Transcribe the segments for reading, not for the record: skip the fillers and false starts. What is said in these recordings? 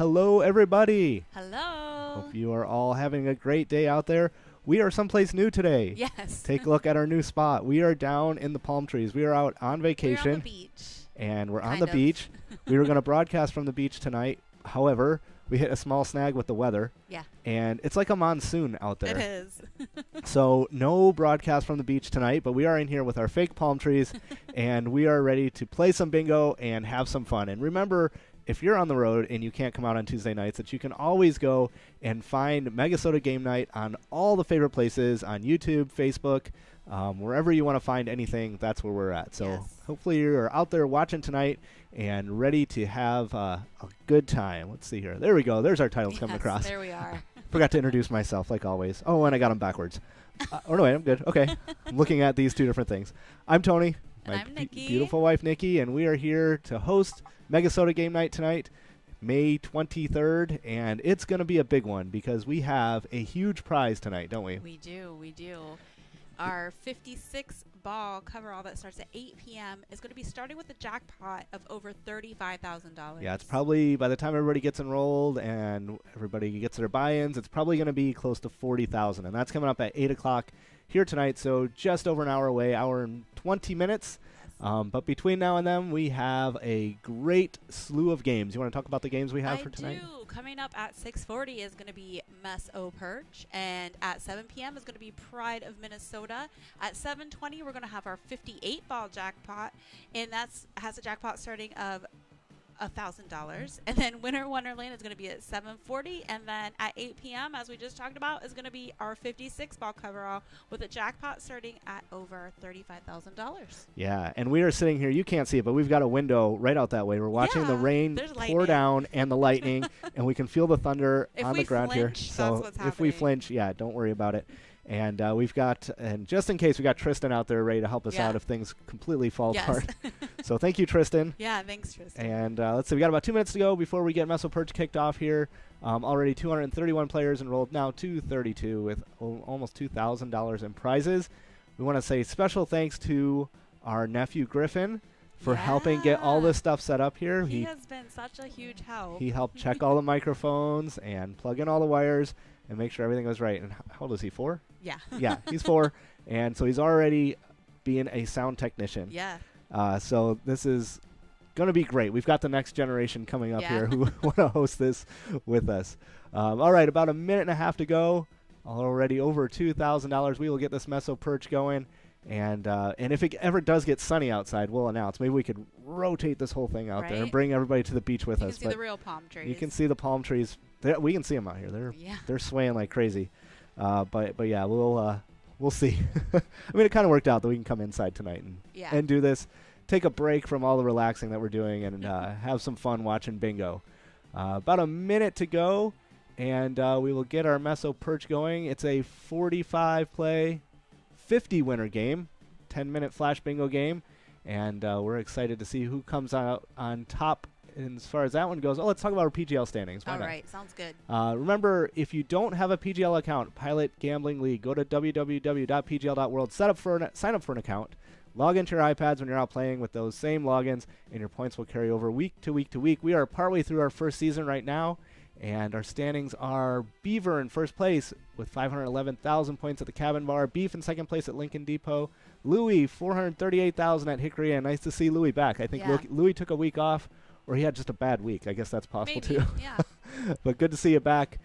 hello everybody. Hello. Hope you are all having a great day out there. We are someplace new today. Yes. Take a look at our new spot. We are down in the palm trees. We are out on vacation. We're on the beach. And we're on Kind the of. beach. We were going to broadcast from the beach tonight. However, we hit a small snag with the weather. Yeah. And it's like a monsoon out there. It is. So no broadcast from the beach tonight, but we are in here with our fake palm trees, and we are ready to play some bingo and have some fun. And remember, if you're on the road and you can't come out on Tuesday nights, that you can always go and find MegaSota Game Night on all the favorite places, on YouTube, Facebook, wherever you want to find anything, that's where we're at. So Yes. hopefully you're out there watching tonight and ready to have a good time. Let's see here. There we go. There's our titles coming Yes, across. there we are. Forgot to introduce myself, like always. Oh, and I got them backwards. Oh, no, wait, I'm good. Okay. I'm looking at these two different things. I'm Tony. And My I'm Nikki. beautiful wife, Nikki, and we are here to host MegaSota Game Night tonight, May 23rd, and it's going to be a big one because we have a huge prize tonight, don't we? We do. Our 56-ball coverall that starts at 8 p.m. is going to be starting with a jackpot of over $35,000. Yeah, it's probably, by the time everybody gets enrolled and everybody gets their buy-ins, it's probably going to be close to $40,000, and that's coming up at 8 o'clock here tonight, so just over an hour away, hour and 20 minutes. But between now and then, we have a great slew of games. You want to talk about the games we have for tonight? I do. Coming up at 6:40 is going to be Mess-O Perch, and at 7 p.m. is going to be Pride of Minnesota. At 7:20, we're going to have our 58-ball jackpot, and that's has a jackpot starting of $1,000. And then Winter Wonderland is going to be at 7:40, and then at 8 p.m., as we just talked about, is going to be our 56-ball coverall with a jackpot starting at over $35,000. Yeah, and we are sitting here. You can't see it, but we've got a window right out that way. We're watching the rain there's pour lightning. down and the lightning, and we can feel the thunder If on we the ground here. flinch, So that's what's if we happening. flinch, yeah, don't worry about it. And we've got, and just in case, we got Tristan out there ready to help us Yeah. out if things completely fall Yes. apart. So thank you, Tristan. Yeah, thanks, Tristan. And let's see, we got about 2 minutes to go before we get Mess-O Perch kicked off here. Already 231 players enrolled, now 232 with almost $2,000 in prizes. We want to say special thanks to our nephew Griffin for helping get all this stuff set up here. He has been such a huge help. He helped check all the microphones and plug in all the wires and make sure everything was right. And how old is he, 4? Yeah. Yeah, he's 4. And so he's already being a sound technician. Yeah. So this is going to be great. We've got the next generation coming up here who want to host this with us. All right, about a minute and a half to go. Already over $2,000. We will get this Mess-O Perch going. And if it ever does get sunny outside, we'll announce. Maybe we could rotate this whole thing out there and Right. bring everybody to the beach with You us. can see the real palm trees. You can see the palm trees. We can see them out here. They're swaying like crazy. But yeah, we'll see. I mean, it kind of worked out that we can come inside tonight and do this. Take a break from all the relaxing that we're doing and have some fun watching bingo. About a minute to go, and we will get our Mess-O Perch going. It's a 45-play, 50-winner game, 10-minute flash bingo game, and we're excited to see who comes out on top. And as far as that one goes, let's talk about our PGL standings. Why All not? right, sounds good. Remember, if you don't have a PGL account, Pilot Gambling League, go to www.pgl.world, sign up for an account, log into your iPads when you're out playing with those same logins, and your points will carry over week to week to week. We are partway through our first season right now, and our standings are Beaver in first place with 511,000 points at the Cabin Bar, Beef in second place at Lincoln Depot, Louie 438,000 at Hickory, and nice to see Louie back. I think Louie took a week off, or he had just a bad week. I guess that's possible too. Yeah. But good to see you back.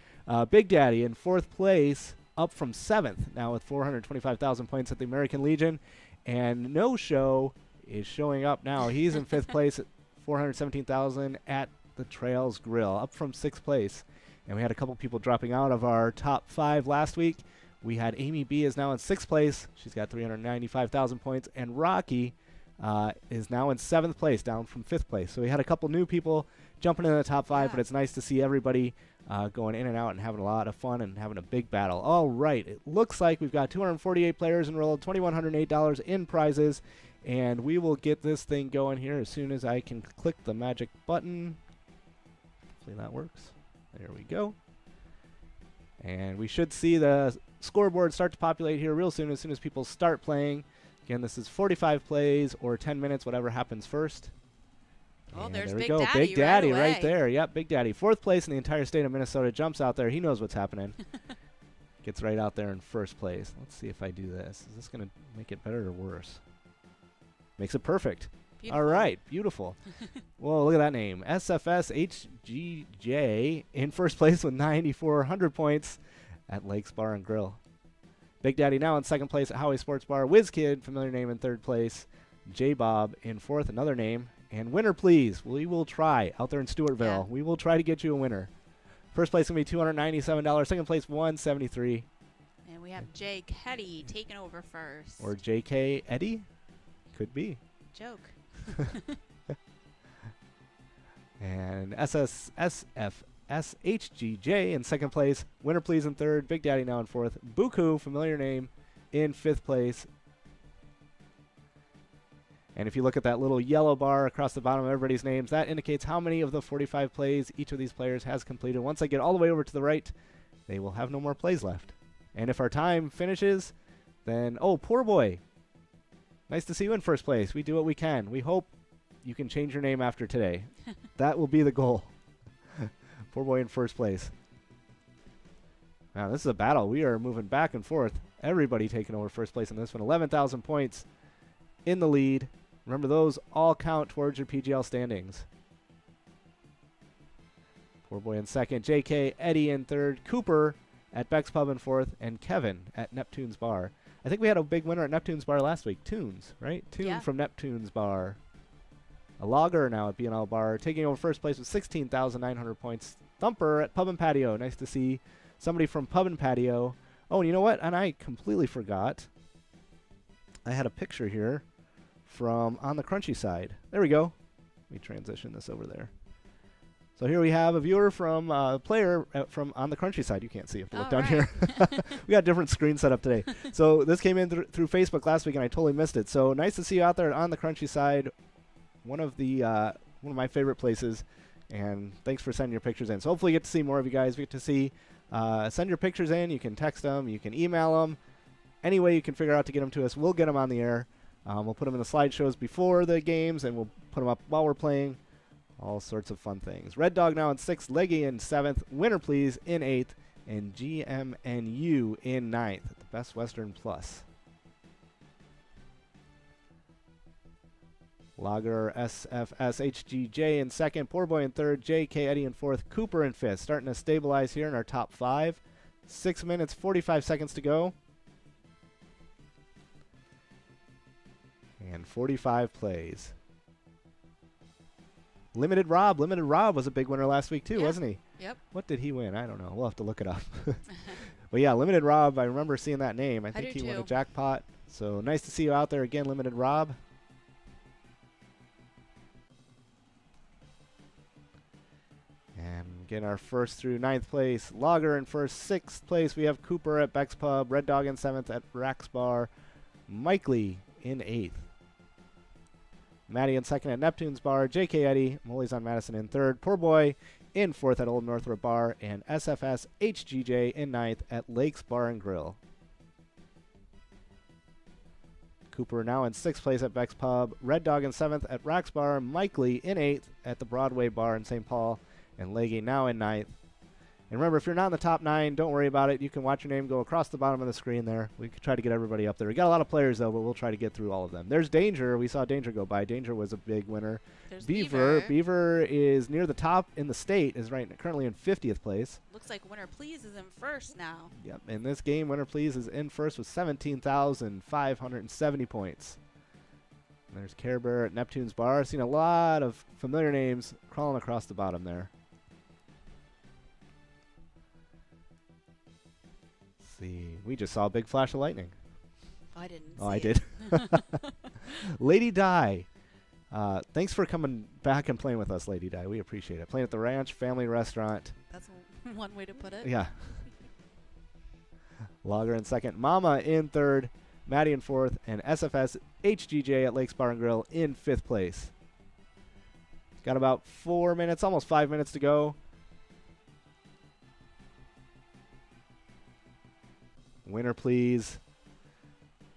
Big Daddy in fourth place, up from 7th, now with 425,000 points at the American Legion. And No Show is showing up now. He's in 5th place at 417,000 at the Trails Grill, up from 6th place. And we had a couple people dropping out of our top 5 last week. We had Amy B is now in 6th place. She's got 395,000 points. And Rocky is now in 7th place, down from 5th place. So we had a couple new people jumping in the top 5, but it's nice to see everybody going in and out and having a lot of fun and having a big battle. All right, it looks like we've got 248 players enrolled, $2,108 in prizes, and we will get this thing going here as soon as I can click the magic button. Hopefully that works. There we go. And we should see the scoreboard start to populate here real soon as people start playing. Again, this is 45 plays or 10 minutes, whatever happens first. Oh, And there's there we Big go. Daddy Big Daddy right right away. there. Yep, Big Daddy. 4th place in the entire state of Minnesota. Jumps out there. He knows what's happening. Gets right out there in 1st place. Let's see if I do this. Is this going to make it better or worse? Makes it perfect. Beautiful. All right. Beautiful. Whoa, look at that name. SFS HGJ in 1st place with 9,400 points at Lakes Bar and Grill. Big Daddy now in 2nd place at Howie Sports Bar. Whiz Kid, familiar name, in 3rd place. J Bob in 4th, another name. And winner, please. We will try out there in Stewartville. Yeah. We will try to get you a winner. 1st place going to be $297. 2nd place, $173. And we have Jay Keddy taking over first. Or JK Eddie? Could be. Joke. And SFSHGJ in 2nd place. Winner, please, in 3rd. Big Daddy now in 4th. Buku, familiar name, in 5th place. And if you look at that little yellow bar across the bottom of everybody's names, that indicates how many of the 45 plays each of these players has completed. Once I get all the way over to the right, they will have no more plays left. And if our time finishes, then, oh, Poor Boy. Nice to see you in 1st place. We do what we can. We hope you can change your name after today. That will be the goal. Poor Boy in 1st place. Now, this is a battle. We are moving back and forth. Everybody taking over 1st place in this one. 11,000 points in the lead. Remember, those all count towards your PGL standings. Poor Boy in 2nd. JK Eddie in 3rd. Cooper at Beck's Pub in 4th. And Kevin at Neptune's Bar. I think we had a big winner at Neptune's Bar last week. Tunes, right? Tune Yeah. from Neptune's Bar. A logger now at B&L Bar. Taking over 1st place with 16,900 points. Thumper at Pub and Patio. Nice to see somebody from Pub and Patio. Oh, and you know what? And I completely forgot. I had a picture here from On the Crunchy Side. There we go. Let me transition this over there. So here we have a viewer from player from On the Crunchy Side. You can't see. You have to look down here. We got a different screen set up today. So this came in through Facebook last week, and I totally missed it. So nice to see you out there On the Crunchy Side. One of my favorite places. And thanks for sending your pictures in. So hopefully you get to see more of you guys. We get to see. Send your pictures in. You can text them. You can email them. Any way you can figure out to get them to us, we'll get them on the air. We'll put them in the slideshows before the games, and we'll put them up while we're playing. All sorts of fun things. Red Dog now in 6th, Leggy in 7th, Winner Please in 8th, and GMNU in 9th at the Best Western Plus. Lager SFSHGJ in 2nd, Poor Boy in 3rd, JK Eddie in 4th, Cooper in 5th. Starting to stabilize here in our top 5. 6 minutes, 45 seconds to go. And 45 plays. Limited Rob was a big winner last week too, wasn't he? Yep. What did he win? I don't know. We'll have to look it up. But yeah, Limited Rob, I remember seeing that name. I think he won a jackpot. So nice to see you out there again, Limited Rob. And getting our 1st through 9th place. Lager in 1st, 6th place. We have Cooper at Beck's Pub, Red Dog in 7th at Rax Bar, Mike Lee in 8th. Maddie in 2nd at Neptune's Bar, JK Eddie, Molly's on Madison in 3rd, Poor Boy in 4th at Old Northrop Bar, and SFS HGJ in 9th at Lakes Bar and Grill. Cooper now in 6th place at Beck's Pub, Red Dog in 7th at Rax Bar, Mike Lee in 8th at the Broadway Bar in St. Paul, and Leggy now in 9th. And remember, if you're not in the top 9, don't worry about it. You can watch your name go across the bottom of the screen there. We could try to get everybody up there. We got a lot of players, though, but we'll try to get through all of them. There's Danger. We saw Danger go by. Danger was a big winner. There's Beaver. Beaver is near the top in the state, is currently in 50th place. Looks like Winner Please is in 1st now. Yep. In this game, Winner Please is in 1st with 17,570 points. And there's Care Bear at Neptune's Bar. Seen a lot of familiar names crawling across the bottom there. See, we just saw a big flash of lightning. I didn't. Oh, I did. Lady Di. Thanks for coming back and playing with us, Lady Di. We appreciate it. Playing at the Ranch Family Restaurant. That's one way to put it. Yeah. Lager in 2nd. Mama in 3rd. Maddie in 4th. And SFS HGJ at Lakes Bar and Grill in 5th place. Got about 4 minutes, almost 5 minutes to go. Winner Please.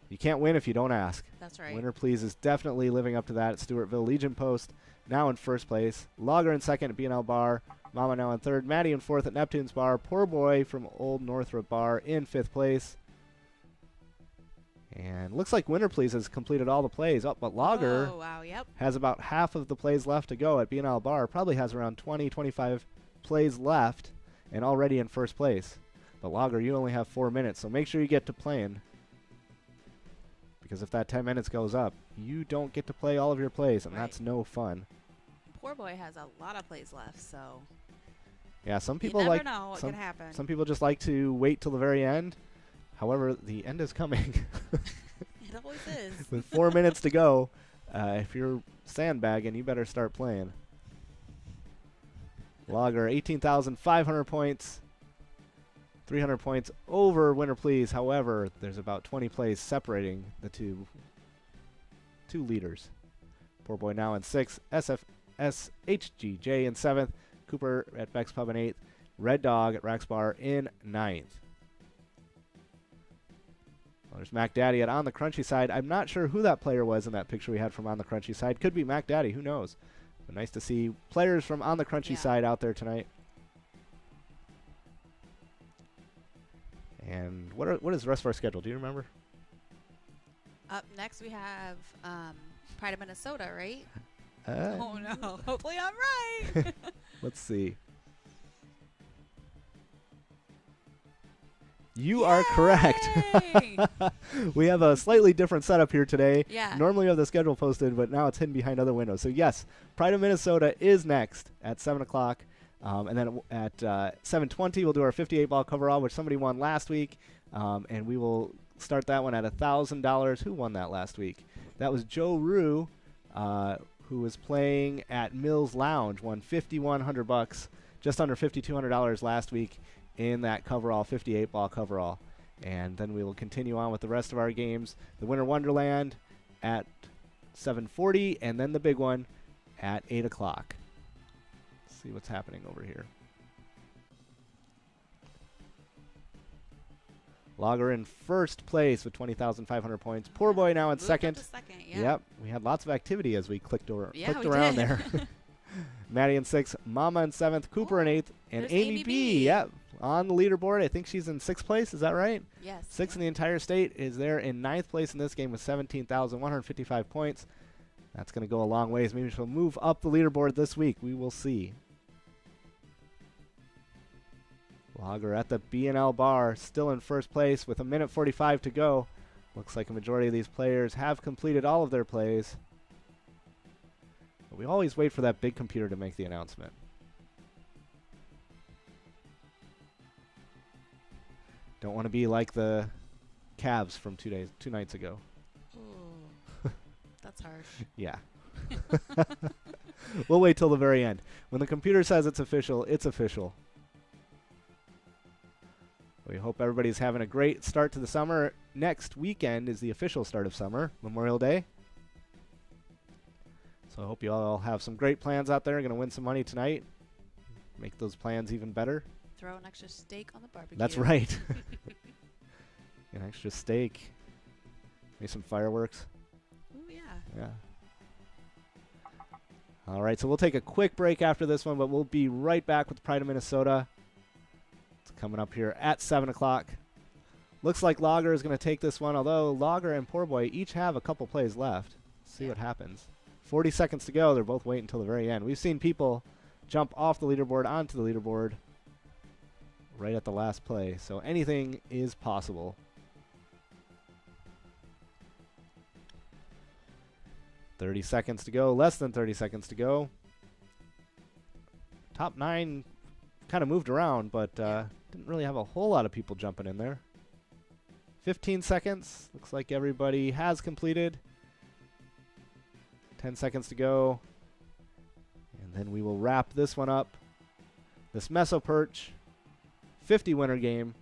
You can't win if you don't ask. That's right. Winner Please is definitely living up to that at Stewartville Legion Post, now in first place. Logger in second at B&L Bar. Mama now in third. Maddie in fourth at Neptune's Bar. Poor Boy from Old Northrop Bar in fifth place. And looks like Winner Please has completed all the plays. Oh, but Logger has about half of the plays left to go at B&L Bar. Probably has around 20, 25 plays left and already in first place. But Logger, you only have 4 minutes, so make sure you get to playing. Because if that 10 minutes goes up, you don't get to play all of your plays, and that's no fun. Poor Boy has a lot of plays left, so yeah, some people you never know what could happen. Some people just like to wait till the very end. However, the end is coming. It always is. With 4 minutes to go, if you're sandbagging, you better start playing. Logger, 18,500 points. 300 points over Winner Please. However, there's about 20 plays separating the two leaders. Poor Boy now in 6th. SHGJ in 7th. Cooper at Beck's Pub in 8th. Red Dog at Rax Bar in 9th. Well, there's Mac Daddy at On the Crunchy Side. I'm not sure who that player was in that picture we had from On the Crunchy Side. Could be Mac Daddy. Who knows? But nice to see players from On the Crunchy Side out there tonight. And what is the rest of our schedule? Do you remember? Up next we have Pride of Minnesota, right? Oh no! Hopefully I'm right. Let's see. You are correct. We have a slightly different setup here today. Yeah. Normally we have the schedule posted, but now it's hidden behind other windows. So yes, Pride of Minnesota is next at 7 o'clock. And then at 7:20, we'll do our 58-ball coverall, which somebody won last week. And we will start that one at $1,000. Who won that last week? That was Joe Rue, who was playing at Mills Lounge, won $5,100, just under $5,200 last week in that coverall, 58-ball coverall. And then we will continue on with the rest of our games. The Winter Wonderland at 7:40, and then the big one at 8 o'clock. See what's happening over here. Logger in first place with 20,500 points. Poor Boy now in second. Yep, we had lots of activity as we clicked around there. Maddie in 6th, Mama in 7th, Cooper in 8th, and Amy B. Yep, on the leaderboard. I think she's in 6th place. Is that right? Yes. 6th in the entire state, is there in 9th place in this game with 17,155 points. That's going to go a long ways. Maybe she'll move up the leaderboard this week. We will see. Logger at the B&L Bar, still in first place with 1:45 to go. Looks like a majority of these players have completed all of their plays. But we always wait for that big computer to make the announcement. Don't want to be like the Cavs from 2 nights ago. Ooh, that's harsh. Yeah. We'll wait till the very end. When the computer says it's official, it's official. We hope everybody's having a great start to the summer. Next weekend is the official start of summer, Memorial Day. So I hope you all have some great plans out there. Going to win some money tonight. Make those plans even better. Throw an extra steak on the barbecue. That's right. An extra steak. Maybe some fireworks. Ooh, yeah. Yeah. All right, so we'll take a quick break after this one, but we'll be right back with Pride of Minnesota. Coming up here at 7 o'clock. Looks like Logger is going to take this one, although Logger and Poor Boy each have a couple plays left. See what happens. 40 seconds to go. They're both waiting until the very end. We've seen people jump off the leaderboard onto the leaderboard right at the last play, so anything is possible. $30 seconds to go. Less than 30 seconds to go. Top 9 kind of moved around, but didn't really have a whole lot of people jumping in there. 15 seconds. Looks like everybody has completed. 10 seconds to go. And then we will wrap this one up. This Meso Perch 50 winner game.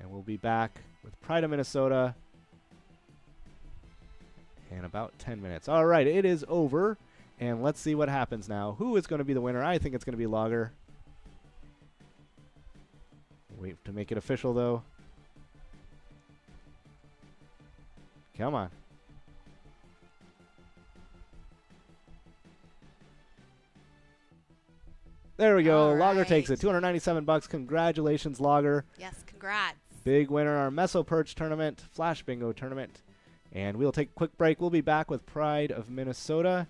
And we'll be back with Pride of Minnesota in about 10 minutes. All right, it is over. And let's see what happens now. Who is going to be the winner? I think it's going to be Logger. Wait to make it official, though. Come on. There we go. All Logger takes right. it. $297. Congratulations, Logger. Yes, congrats. Big winner, our Meso Perch tournament, Flash Bingo tournament. And we'll take a quick break. We'll be back with Pride of Minnesota.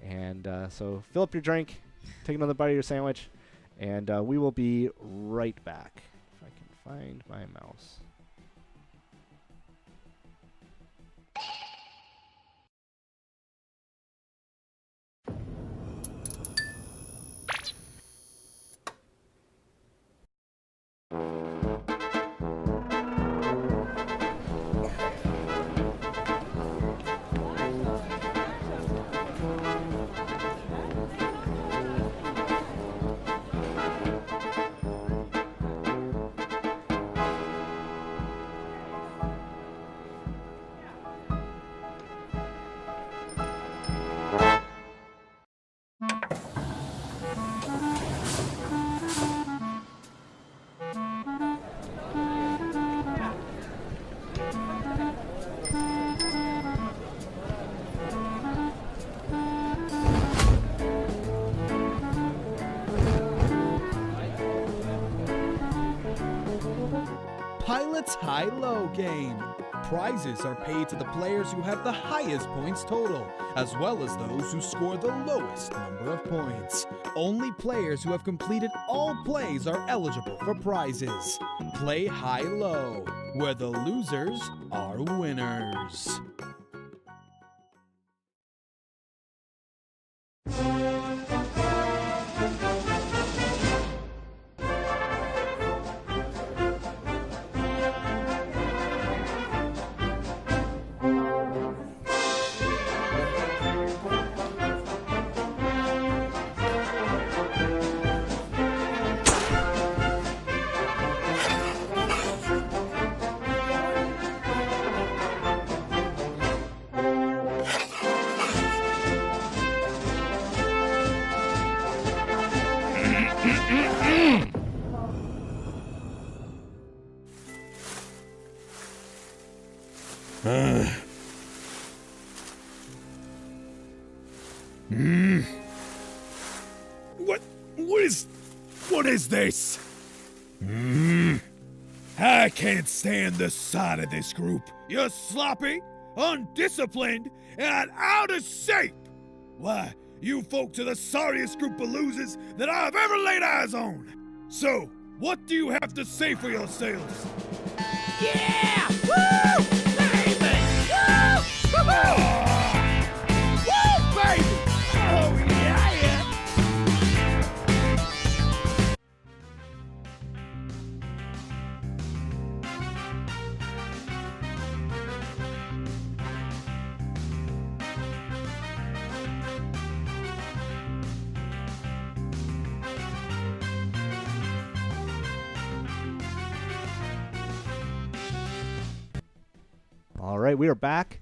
And so fill up your drink, take another bite of your sandwich, and we will be right back. If I can find my mouse. Pilot's High-Low game. Prizes are paid to the players who have the highest points total, as well as those who score the lowest number of points. Only players who have completed all plays are eligible for prizes. Play high-low, where the losers are winners. What is this? I can't stand the sight of this group. You're sloppy, undisciplined, and out of shape. Why, you folks are the sorriest group of losers that I've ever laid eyes on. So, what do you have to say for yourselves? Yeah! Woo! Baby! Woo! Woo! Woo, baby! Oh, yeah! All right, we are back,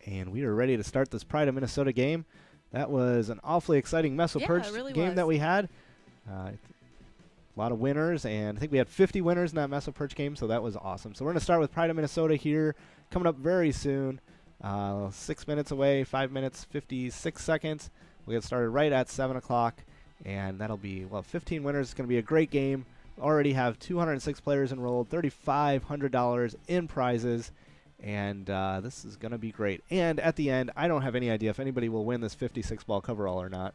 and we are ready to start this Pride of Minnesota game. That was an awfully exciting Meso Yeah, Perch it really game was. that we had. A lot of winners, and I think we had 50 winners in that Meso Perch game, so that was awesome. So we're going to start with Pride of Minnesota here, coming up very soon. 6 minutes away, 5 minutes, 56 seconds. We'll get started right at 7 o'clock, and that'll be, 15 winners. It's going to be a great game. Already have 206 players enrolled, $3,500 in prizes. And this is going to be great. And at the end, I don't have any idea if anybody will win this 56-ball coverall or not.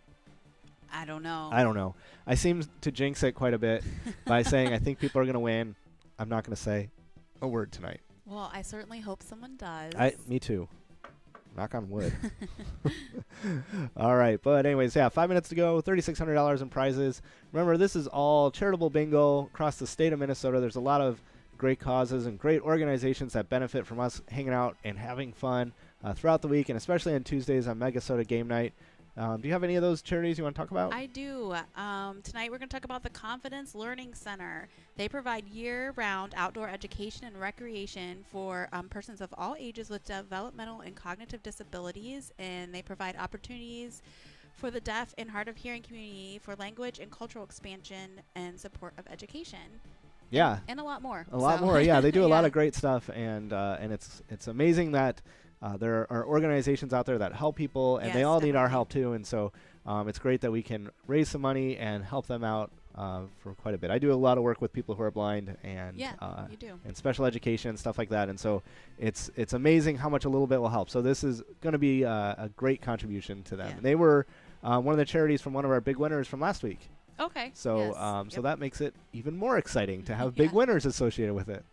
I don't know. I don't know. I seem to jinx it quite a bit by saying I think people are going to win. I'm not going to say a word tonight. Well, I certainly hope someone does. Me too. Knock on wood. All right. But anyways, 5 minutes to go, $3,600 in prizes. Remember, this is all charitable bingo across the state of Minnesota. There's a lot of great causes and great organizations that benefit from us hanging out and having fun throughout the week, and especially on Tuesdays on MegaSota Game Night. Do you have any of those charities you want to talk about? I do. Tonight we're going to talk about the Confidence Learning Center. They provide year-round outdoor education and recreation for persons of all ages with developmental and cognitive disabilities, and they provide opportunities for the deaf and hard of hearing community for language and cultural expansion and support of education. Yeah. And a lot more. A lot more, yeah. They do a lot Yeah. of great stuff, and it's amazing that there are organizations out there that help people, and they Yes, all need our definitely. help too. And so it's great that we can raise some money and help them out for quite a bit. I do a lot of work with people who are blind and Yeah, you do. and special education and stuff like that. And so it's amazing how much a little bit will help. So this is going to be a great contribution to them. Yeah. And they were one of the charities from one of our big winners from last week. Okay. So yes. so Yep. that makes it even more exciting to have big Yeah. winners associated with it.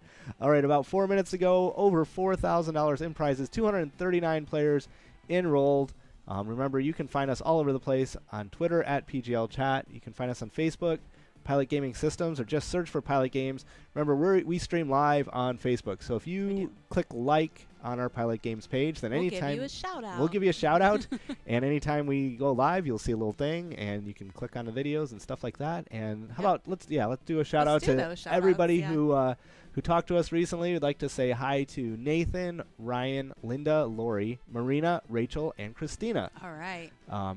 All right, about 4 minutes ago, over $4,000 in prizes, 239 players enrolled. Remember, you can find us all over the place on Twitter at PGL Chat. You can find us on Facebook, Pilot Gaming Systems, or just search for Pilot Games. Remember, we stream live on Facebook. So if We you do. click like on our Pilot Games page, then We'll anytime give you a shout out. we'll give you a shout out. And anytime we go live, you'll see a little thing, and you can click on the videos and stuff like that. And how Yep. about let's do a shout Let's out do to those shout-outs, everybody yeah. who talked to us recently. We'd like to say hi to Nathan, Ryan, Linda, Lori, Marina, Rachel, and Christina. All right.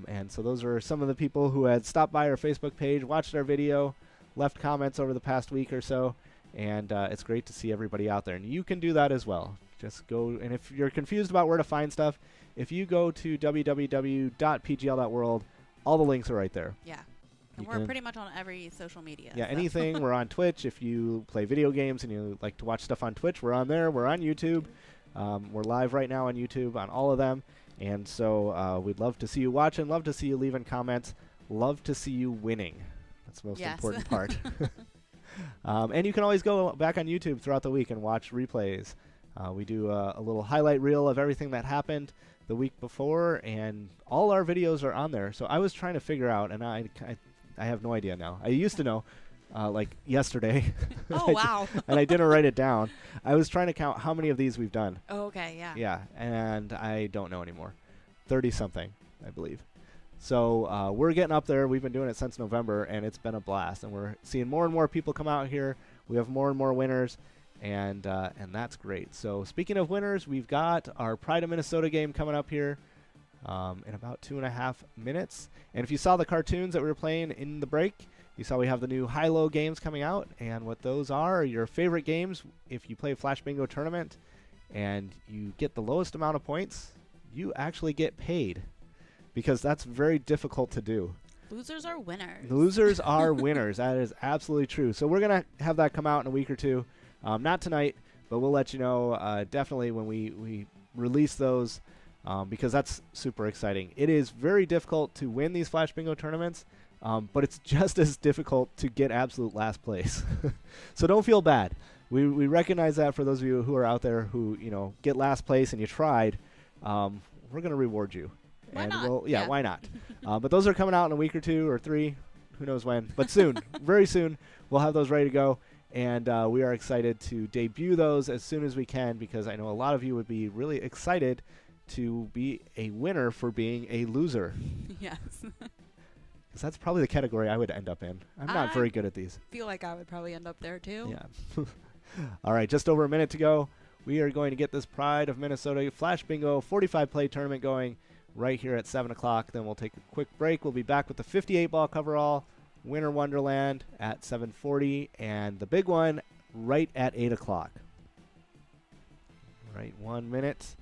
And so those are some of the people who had stopped by our Facebook page, watched our video, left comments over the past week or so, and it's great to see everybody out there. And you can do that as well. Just go, and if you're confused about where to find stuff, if you go to www.pgl.world, all the links are right there. Yeah. You And we're can- pretty much on every social media. Yeah, so. anything. We're on Twitch. If you play video games and you like to watch stuff on Twitch, we're on there. We're on YouTube. We're live right now on YouTube on all of them. And so we'd love to see you watching, love to see you leaving comments, love to see you winning. That's the most Yes. important part. And you can always go back on YouTube throughout the week and watch replays. We do a little highlight reel of everything that happened the week before, and all our videos are on there. So I was trying to figure out, and I have no idea now. I used to know, like yesterday. Oh, wow. And I didn't write it down. I was trying to count how many of these we've done. Oh, okay, yeah. Yeah, and I don't know anymore. 30-something, I believe. So we're getting up there. We've been doing it since November, and it's been a blast. And we're seeing more and more people come out here. We have more and more winners, and that's great. So speaking of winners, we've got our Pride of Minnesota game coming up here in about 2.5 minutes. And if you saw the cartoons that we were playing in the break, you saw we have the new high-low games coming out. And what those are your favorite games. If you play Flash Bingo Tournament and you get the lowest amount of points, you actually get paid, because that's very difficult to do. Losers are winners. Losers are winners. That is absolutely true. So we're going to have that come out in a week or two. Not tonight, but we'll let you know definitely when we release those, because that's super exciting. It is very difficult to win these Flash Bingo tournaments, but it's just as difficult to get absolute last place. So don't feel bad. We recognize that for those of you who are out there who get last place and you tried. We're going to reward you. Why And not? yeah, why not? But those are coming out in a week or 2 or 3, who knows when. But soon, very soon, we'll have those ready to go. And we are excited to debut those as soon as we can, because I know a lot of you would be really excited to be a winner for being a loser. Yes. Because that's probably the category I would end up in. I'm not very good at these. Feel like I would probably end up there too. Yeah. All right, just over a minute to go. We are going to get this Pride of Minnesota Flash Bingo 45-play tournament going right here at 7 o'clock. Then we'll take a quick break. We'll be back with the 58-ball coverall, Winter Wonderland at 7:40, and the big one right at 8 o'clock. Right, 1 minute.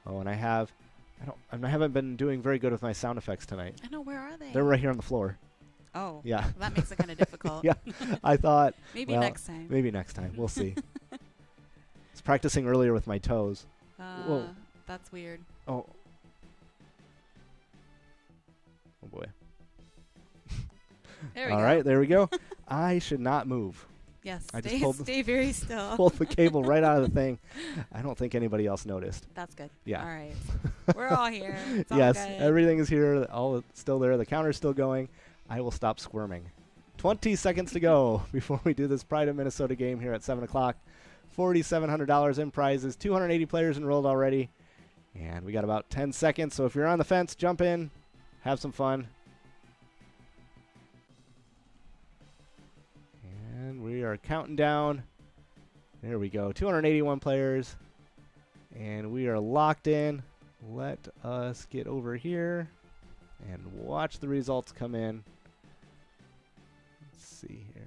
Oh, and I haven't been doing very good with my sound effects tonight. I know, where are they? They're right here on the floor. Oh. Yeah. Well, that makes it kind of difficult. Yeah. I thought, Maybe well, next time. maybe next time. We'll see. I was practicing earlier with my toes. Whoa. That's weird. Oh. Oh boy. There we go. All right, there we go. I should not move. Yes. I just Stay, pulled the- stay very still. Pulled the cable right out of the thing. I don't think anybody else noticed. That's good. Yeah. All right. We're all here. It's all Yes, good. everything is here. All still there. The counter's still going. I will stop squirming. 20 seconds to go before we do this Pride of Minnesota game here at 7 o'clock. $4,700 in prizes. 280 players enrolled already. And we got about 10 seconds. So if you're on the fence, jump in. Have some fun. And we are counting down. There we go. 281 players. And we are locked in. Let us get over here and watch the results come in. Let's see here.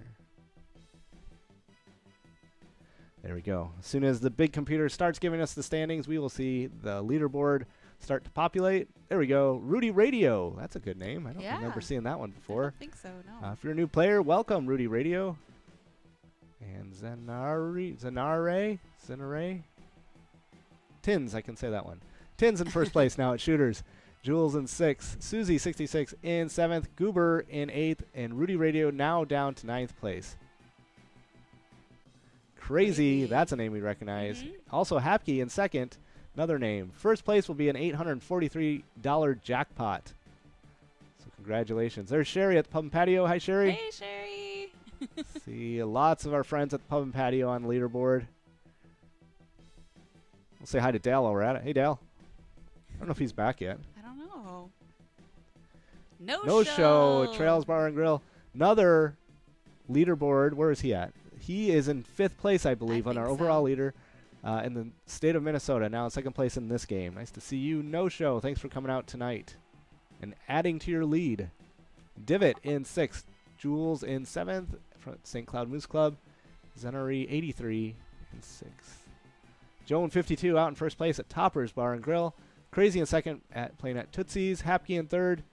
There we go. As soon as the big computer starts giving us the standings, we will see the leaderboard start to populate. There we go. Rudy Radio. That's a good name. I don't remember seeing that one I before. don't think so, no. If you're a new player, welcome, Rudy Radio. And Zenare. Tins, I can say that one. Tins in first place now at shooters. Jules in 6th. Susie 66 in 7th. Goober in 8th. And Rudy Radio now down to 9th place. Crazy. That's a name we recognize. Also, Hapke in 2nd. Another name. First place will be an $843 jackpot. So congratulations. There's Sherry at the Pub and Patio. Hi, Sherry. Hey, Sherry. See lots of our friends at the Pub and Patio on the leaderboard. We'll say hi to Dale while we're at it. Hey, Dale. I don't know if he's back yet. I don't know. No show. Trails Bar and Grill. Another leaderboard. Where is he at? He is in 5th place, I believe, on our overall leader in the state of Minnesota. Now in 2nd place in this game. Nice to see you. No show. Thanks for coming out tonight and adding to your lead. Divot in 6th. Jules in 7th from St. Cloud Moose Club. Zenary 83 in 6th. Joan 52 out in 1st place at Toppers Bar and Grill. Crazy in 2nd at playing at Tootsie's. Hapke in 3rd.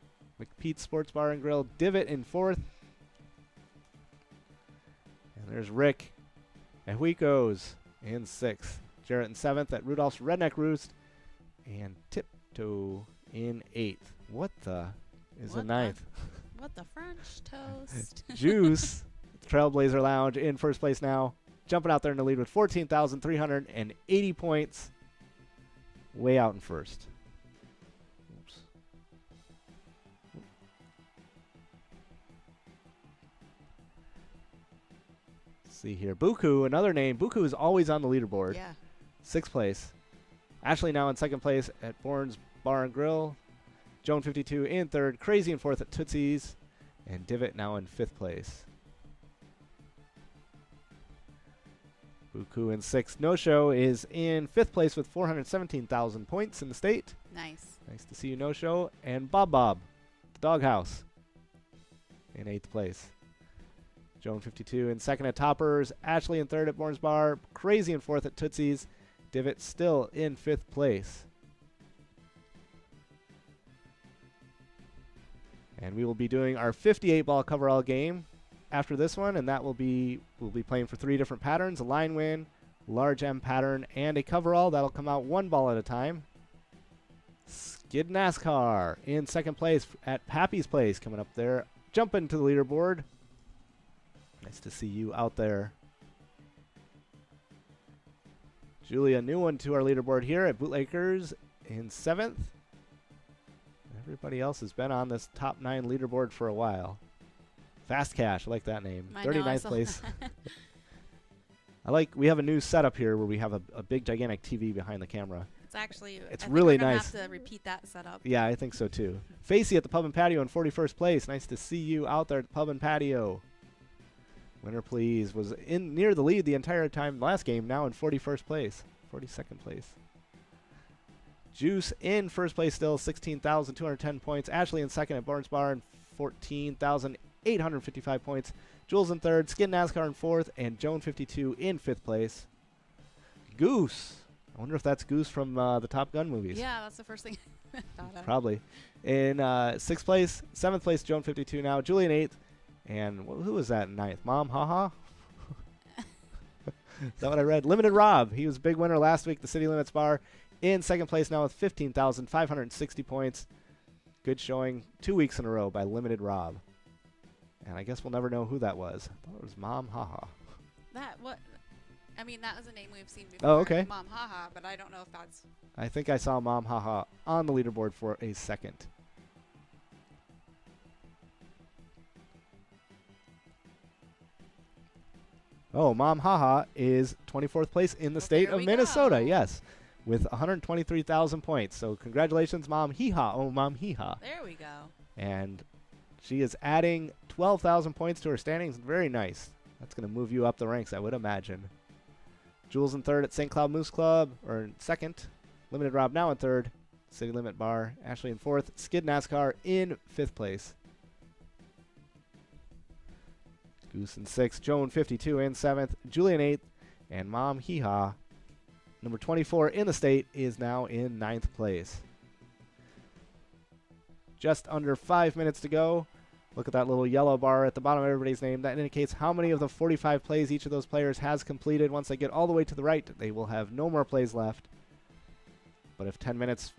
McPete's Sports Bar and Grill. Divot in 4th. And there's Rick at Huico's in 6th. Jarrett in 7th at Rudolph's Redneck Roost. And Tiptoe in 8th. What the is in 9th? What the French toast? Juice, Trailblazer Lounge in 1st place now. Jumping out there in the lead with 14,380 points. Way out in 1st. Oops. Let's see here. Buku, another name. Buku is always on the leaderboard. Yeah. 6th place. Ashley now in 2nd place at Bourne's Bar and Grill. Joan 52 in 3rd. Crazy in 4th at Tootsie's. And Divot now in 5th place. Buku in 6th. No Show is in 5th place with 417,000 points in the state. Nice. Nice to see you, No Show. And Bob, the Doghouse, in 8th place. Joan 52 in 2nd at Toppers. Ashley in 3rd at Bourne's Bar. Crazy in 4th at Tootsie's. Divot still in 5th place. And we will be doing our 58-ball coverall game after this one, and that will be, we'll be playing for 3 different patterns: a line win, large M pattern, and a coverall. That'll come out 1 ball at a time. Skid NASCAR in 2nd place at Pappy's Place, coming up there. Jumping to the leaderboard. Nice to see you out there. Julia, new one to our leaderboard here at Bootleggers in 7th. Everybody else has been on this top 9 leaderboard for a while. Fast Cash, I like that name. 39th place. We have a new setup here where we have a big gigantic TV behind the camera. It's actually, it's I really think we're gonna nice. have to repeat that setup. Yeah, I think so too. Facey at the Pub and Patio in 41st place. Nice to see you out there at the Pub and Patio. Winner please was in near the lead the entire time last game, now in 41st place. 42nd place. Juice in 1st place still, 16,210 points. Ashley in 2nd at Barnes Bar and 14,855 points. Jules in 3rd, Skin NASCAR in 4th, and Joan 52 in 5th place. Goose. I wonder if that's Goose from the Top Gun movies. Yeah, that's the first thing I thought of. Probably. In 6th place, 7th place, Joan 52 now. Julie in 8th. And who was that in 9th? Mom, haha? Is that what I read? Limited Rob. He was a big winner last week, the City Limits Bar. In 2nd place now with 15,560 points. Good showing 2 weeks in a row by Limited Rob. And I guess we'll never know who that was. I thought it was Mom Haha. That was a name we've seen before. Oh, okay. Mom Haha, but I don't know if that's... I think I saw Mom Haha on the leaderboard for a second. Oh, Mom Haha is 24th place in the state of Minnesota. Go. Yes. With 123,000 points. So congratulations, Mom Hee-Haw. Oh, Mom Hee-Haw. There we go. And she is adding 12,000 points to her standings. Very nice. That's going to move you up the ranks, I would imagine. Jules in 3rd at St. Cloud Moose Club, or in 2nd. Limited Rob now in 3rd. City Limit Bar. Ashley in 4th. Skid NASCAR in 5th place. Goose in 6th. Joan 52 in 7th. Julian 8th. And Mom Hee Ha, number 24 in the state, is now in 9th place. Just under 5 minutes to go. Look at that little yellow bar at the bottom of everybody's name. That indicates how many of the 45 plays each of those players has completed. Once they get all the way to the right, they will have no more plays left. But if 10 minutes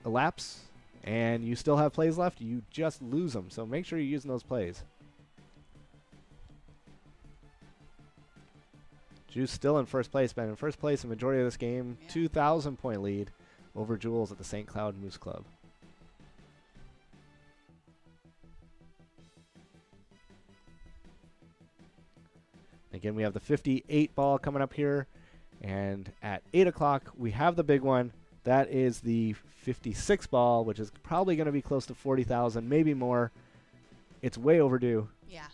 elapse and you still have plays left, you just lose them. So make sure you're using those plays. Juice still in first place, been in first place the majority of this game. 2,000 point lead over Jules at the St. Cloud Moose Club. Again, we have the 58 ball coming up here. And at 8 o'clock, we have the big one. That is the 56 ball, which is probably going to be close to 40,000, maybe more. It's way overdue. Yeah.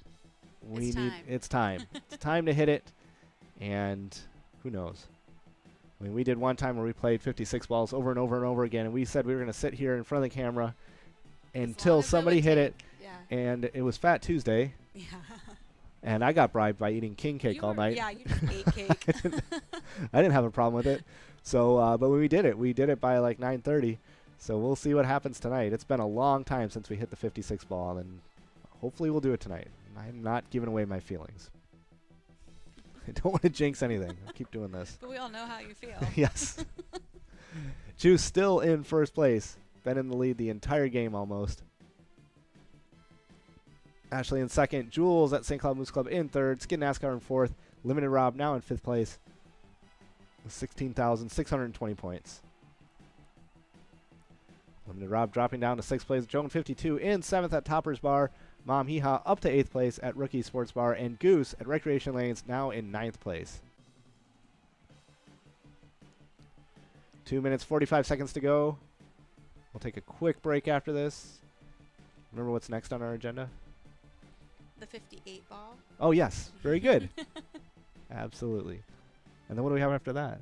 It's time. It's time to hit it. And who knows? I mean, we did one time where we played 56 balls over and over and over again, and we said we were going to sit here in front of the camera until somebody hit it. Yeah. And it was Fat Tuesday. Yeah. And I got bribed by eating king cake all night. Yeah, you just ate cake. I didn't have a problem with it. So, but when we did it by like 9:30. So we'll see what happens tonight. It's been a long time since we hit the 56 ball, and hopefully we'll do it tonight. I'm not giving away my feelings. I don't want to jinx anything. I'll keep doing this. But we all know how you feel. Yes. Juice still in first place. Been in the lead the entire game almost. Ashley in second. Jules at St. Cloud Moose Club in third. Skid NASCAR in fourth. Limited Rob now in fifth place with 16,620 points. Limited Rob dropping down to sixth place. Joan 52 in seventh at Topper's Bar. Mom Hee Ha up to eighth place at Rookie Sports Bar. And Goose at Recreation Lanes now in ninth place. 2 minutes, 45 seconds to go. We'll take a quick break after this. Remember what's next on our agenda? The 58 ball. Oh, yes. Very good. Absolutely. And then what do we have after that?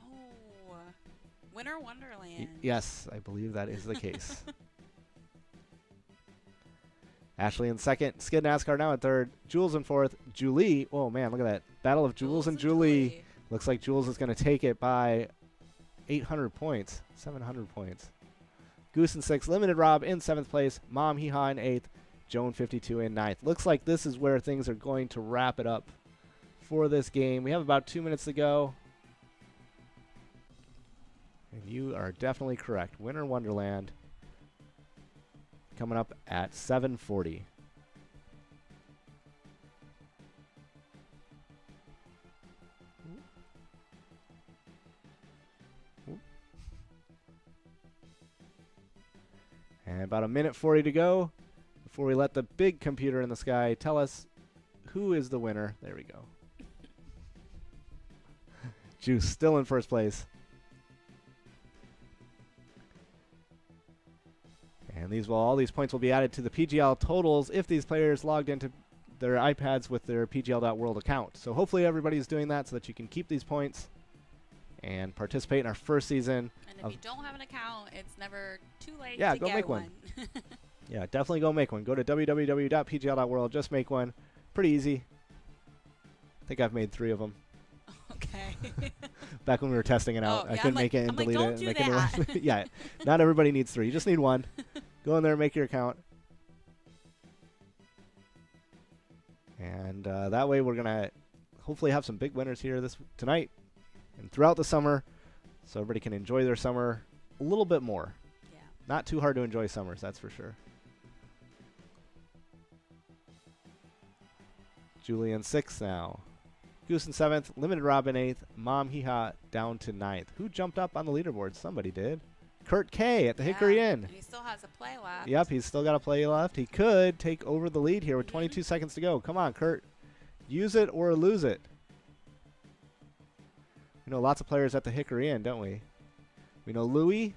Oh, Winter Wonderland. Yes, I believe that is the case. Ashley in second. Skid NASCAR now in third. Jules in fourth. Julie. Oh, man, look at that. Battle of Jules and Julie. Looks like Jules is going to take it by 800 points. 700 points. Goose in sixth. Limited Rob in seventh place. Mom Hee Ha in eighth. Joan 52 in ninth. Looks like this is where things are going to wrap it up for this game. We have about 2 minutes to go. And you are definitely correct. Winter Wonderland coming up at 7:40. And about a minute 40 to go before we let the big computer in the sky tell us who is the winner. There we go. Juice still in first place. And all these points will be added to the PGL totals if these players logged into their iPads with their PGL.World account. So hopefully everybody's doing that so that you can keep these points and participate in our first season. And if you don't have an account, it's never too late to go get make one. Yeah, definitely go make one. Go to www.pgl.world. Just make one. Pretty easy. I think I've made 3 of them. Okay. Back when we were testing it out, Oh, I yeah, couldn't I'm make it and like, delete don't it and do make a new that. one. Yeah, not everybody needs 3. You just need 1. Go in there, make your account. And that way we're going to hopefully have some big winners here tonight and throughout the summer so everybody can enjoy their summer a little bit more. Yeah. Not too hard to enjoy summers, that's for sure. Julie in 6th now. Goose in 7th. Limited Rob in 8th. Mom Hee Ha down to 9th. Who jumped up on the leaderboard? Somebody did. Kurt K at the Hickory Inn. And he still has a play left. Yep, he's still got a play left. He could take over the lead here with 22 seconds to go. Come on, Kurt. Use it or lose it. We know lots of players at the Hickory Inn, don't we? We know Louie,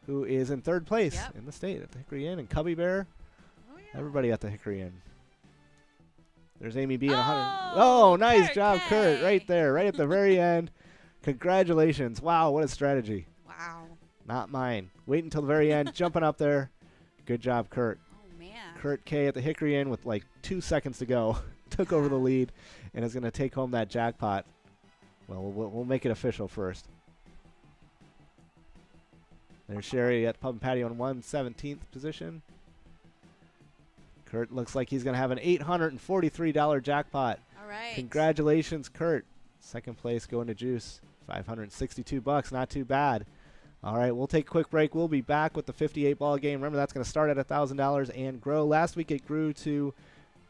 who is in 3rd place in the state at the Hickory Inn, and Cubby Bear. Oh, yeah. Everybody at the Hickory Inn. There's Amy B. in 100. Oh, nice job, Kurt. Right there, right at the very end. Congratulations. Wow, what a strategy. Wow. Not mine. Wait until the very end, jumping up there. Good job, Kurt. Oh, man. Kurt K. at the Hickory Inn with like 2 seconds to go. Took over the lead. and is going to take home that jackpot. Well, we'll make it official first. There's Sherry at Pub and Patio in 117th position. Kurt looks like he's going to have an $843 jackpot. All right. Congratulations, Kurt. Second place going to Juice. $562, not too bad. All right, we'll take a quick break. We'll be back with the 58-ball game. Remember, that's going to start at $1,000 and grow. Last week it grew to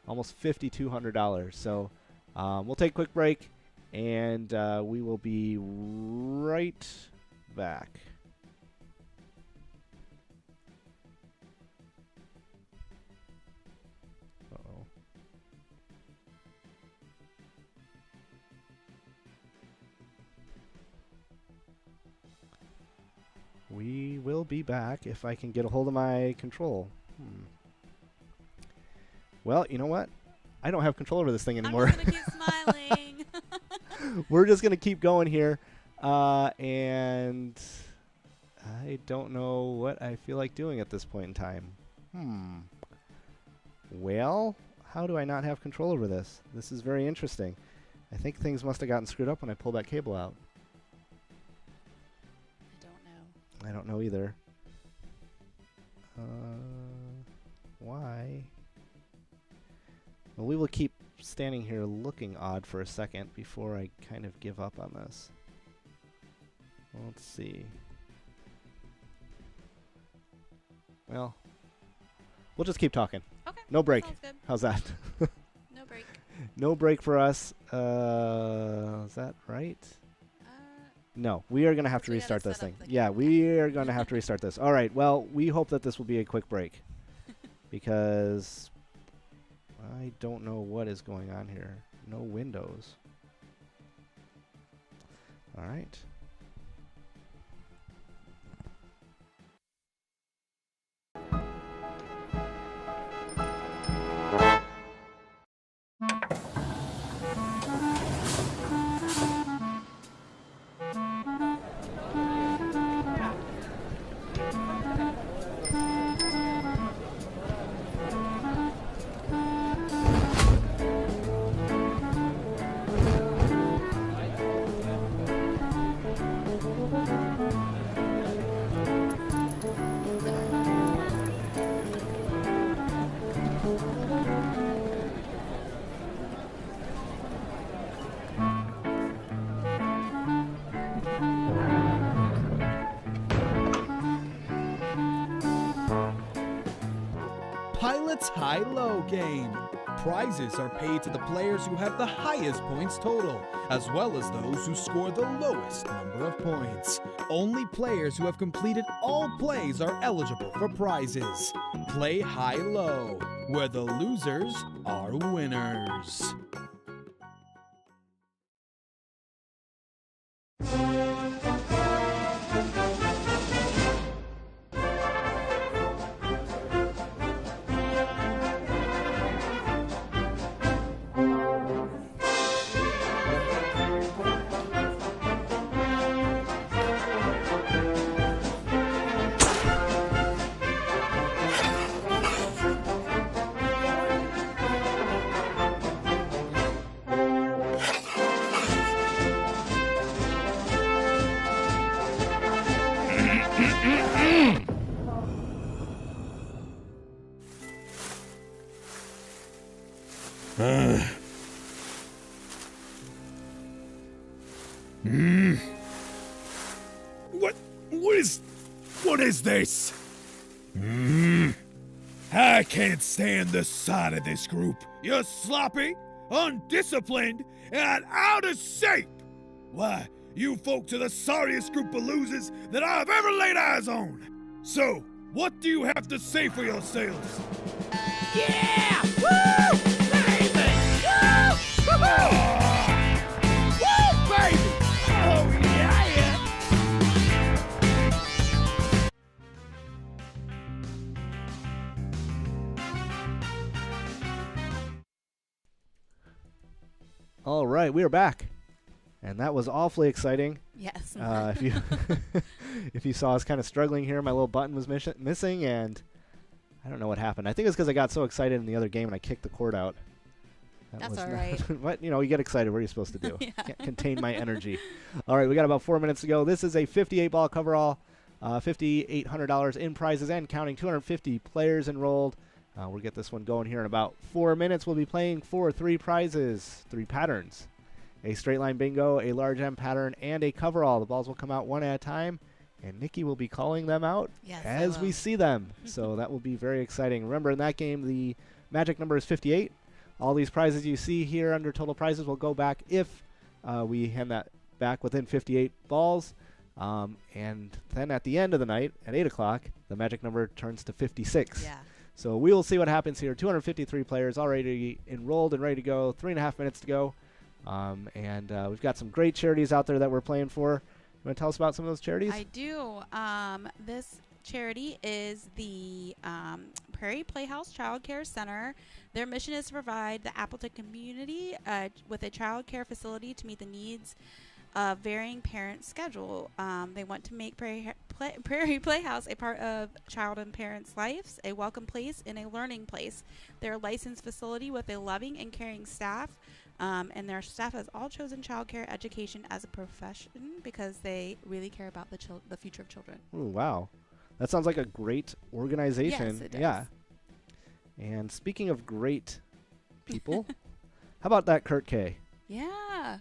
almost $5,200. So we'll take a quick break, and we will be right back. Uh-oh. We will be back if I can get a hold of my control. Well, you know what? I don't have control over this thing anymore. I'm just going to keep smiling. We're just going to keep going here. And I don't know what I feel like doing at this point in time. Well, how do I not have control over this? This is very interesting. I think things must have gotten screwed up when I pulled that cable out. I don't know either. Why? Well, we will keep standing here looking odd for a second before I kind of give up on this. Well, let's see. Well, we'll just keep talking. Okay. No break. Sounds good. How's that? No break. No break for us. Is that right? No, we are going to have to We restart gotta this set thing. up the Yeah, camera. we are going to have to restart this. All right, well, we hope that this will be a quick break because I don't know what is going on here. No windows. All right. Pilot's High-Low game. Prizes are paid to the players who have the highest points total, as well as those who score the lowest number of points. Only players who have completed all plays are eligible for prizes. Play high-low, where the losers are winners. What is this? I can't stand the sight of this group. You're sloppy, undisciplined, and out of shape. Why, you folks are the sorriest group of losers that I've ever laid eyes on. So, what do you have to say for yourselves? Yeah! Woo! Baby! Woo! Woo! Woo, baby! Oh, yeah! All right, we are back. And that was awfully exciting. Yes. If you if you saw us kind of struggling here, my little button was missing, and I don't know what happened. I think it's because I got so excited in the other game and I kicked the cord out. That's was all not- right. But, you get excited. What are you supposed to do? Yeah. Can't contain my energy. All right, we got about 4 minutes to go. This is a 58-ball coverall, $5,800 in prizes and counting, 250 players enrolled. We'll get this one going here in about 4 minutes. We'll be playing for 3 prizes, 3 patterns. A straight line bingo, a large M pattern, and a coverall. The balls will come out one at a time, and Nikki will be calling them out Yes, I as we will. see them. So that will be very exciting. Remember, in that game, the magic number is 58. All these prizes you see here under total prizes will go back if we hand that back within 58 balls. And then at the end of the night, at 8 o'clock, the magic number turns to 56. Yeah. So we will see what happens here. 253 players already enrolled and ready to go. 3.5 minutes to go. And we've got some great charities out there that we're playing for. You want to tell us about some of those charities? I do. This charity is the Prairie Playhouse Child Care Center. Their mission is to provide the Appleton community with a child care facility to meet the needs of varying parent schedule. They want to make Prairie Playhouse a part of child and parents' lives, a welcome place, and a learning place. They're a licensed facility with a loving and caring staff. And their staff has all chosen childcare education as a profession because they really care about the future of children. Ooh, wow. That sounds like a great organization. Yes, it does. Yeah. And speaking of great people, how about that Kurt K? Yeah.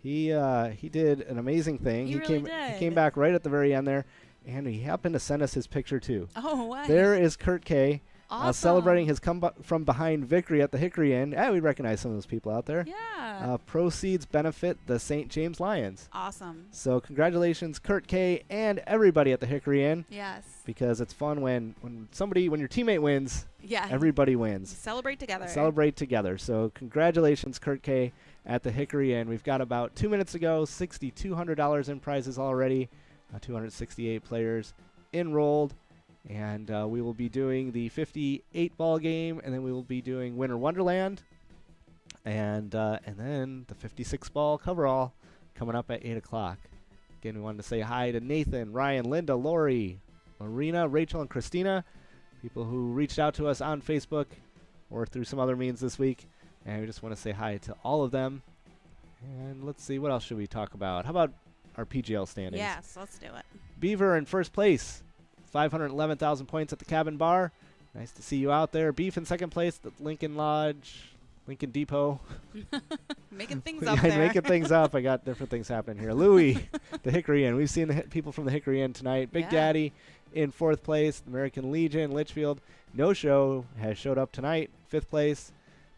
He did an amazing thing. He really did. He came back right at the very end there, and he happened to send us his picture too. Oh, what? There is Kurt K. Awesome. Celebrating his from behind victory at the Hickory Inn. We recognize some of those people out there. Yeah. Proceeds benefit the St. James Lions. Awesome. So congratulations, Kurt K. and everybody at the Hickory Inn, Yes. because it's fun when your teammate wins, Yeah. everybody wins. Celebrate together. Celebrate together. So congratulations, Kurt K. at the Hickory Inn. We've got about 2 minutes to go. $6,200 in prizes already. 268 players enrolled. And we will be doing the 58-ball game, and then we will be doing Winter Wonderland, and then the 56-ball coverall coming up at 8 o'clock. Again, we wanted to say hi to Nathan, Ryan, Linda, Lori, Marina, Rachel, and Christina, people who reached out to us on Facebook or through some other means this week. And we just want to say hi to all of them. And let's see, what else should we talk about? How about our PGL standings? Yes, let's do it. Beaver in first place. 511,000 points at the Cabin Bar. Nice to see you out there. Beef in second place at Lincoln Lodge, Lincoln Depot. Making things Yeah, up there. making things up. I got different things happening here. Louis, the Hickory Inn. We've seen the people from the Hickory Inn tonight. Big Yeah. Daddy in fourth place. American Legion, Litchfield. No Show has showed up tonight, fifth place.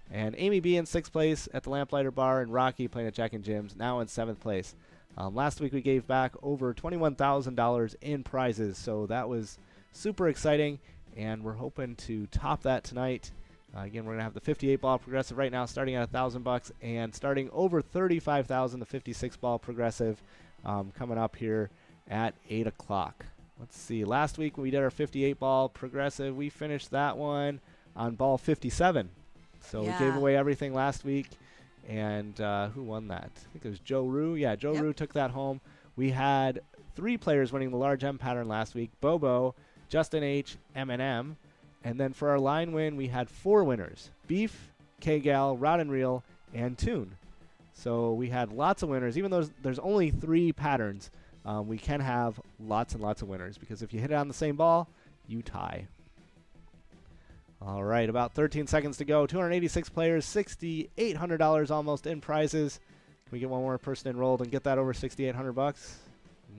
And Amy B in sixth place at the Lamplighter Bar. And Rocky playing at Jack and Jim's, now in seventh place. Last week we gave back over $21,000 in prizes, so that was super exciting, and we're hoping to top that tonight. Again, we're going to have the 58-ball progressive right now starting at $1,000 and starting over $35,000, the 56-ball progressive coming up here at 8 o'clock. Let's see. Last week when we did our 58-ball progressive, we finished that one on ball 57. So we gave Yeah. away everything last week. And who won that? I think it was Joe Rue. Yeah, Joe Yep. Rue took that home. We had 3 players winning the large M pattern last week. Bobo, Justin H., M&M. And then for our line win, we had 4 winners. Beef, K-Gal, Rod and Reel, and Toon. So we had lots of winners. Even though there's only 3 patterns, we can have lots and lots of winners. Because if you hit it on the same ball, you tie. All right, about 13 seconds to go. 286 players, $6,800 almost in prizes. Can we get one more person enrolled and get that over $6,800?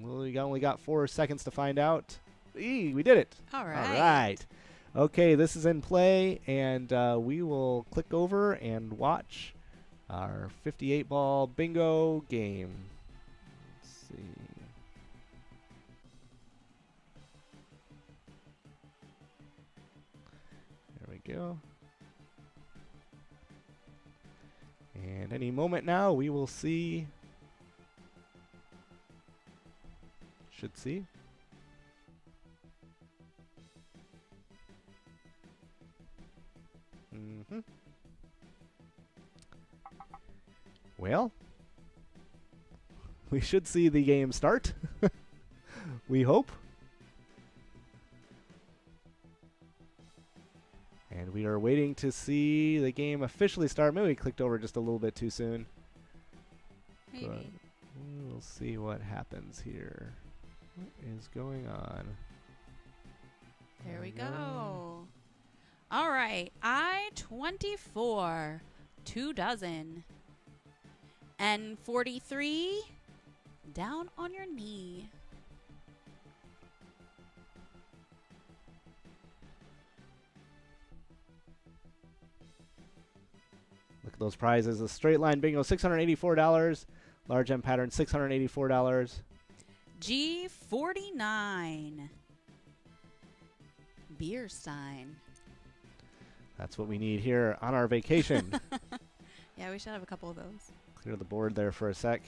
We only got 4 seconds to find out. We did it. All right. All right. Okay, this is in play, and we will click over and watch our 58-ball bingo game. Let's see. There we go. And any moment now, we will see. Should see. Mm-hmm. Well, we should see the game start. We hope. And we are waiting to see the game officially start. Maybe we clicked over just a little bit too soon. Maybe. But we'll see what happens here. What is going on? There we go. All right. I-24, 2 dozen. N-43, down on your knee. Look at those prizes. A straight line bingo, $684. Large M pattern, $684. G49, beer stein. That's what we need here on our vacation. Yeah, we should have a couple of those. Clear the board there for a sec.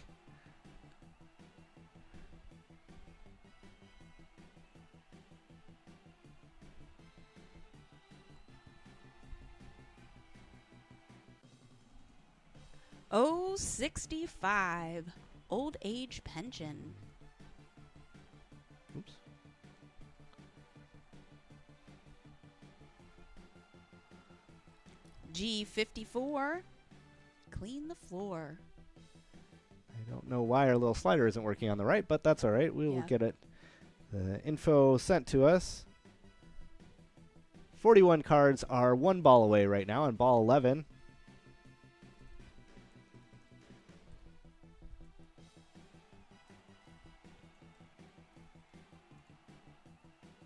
O65, old age pension. Oops. G54, clean the floor. I don't know why our little slider isn't working on the right, but that's all right. We will Yeah. get it. The info sent to us. 41 cards are one ball away right now on ball 11.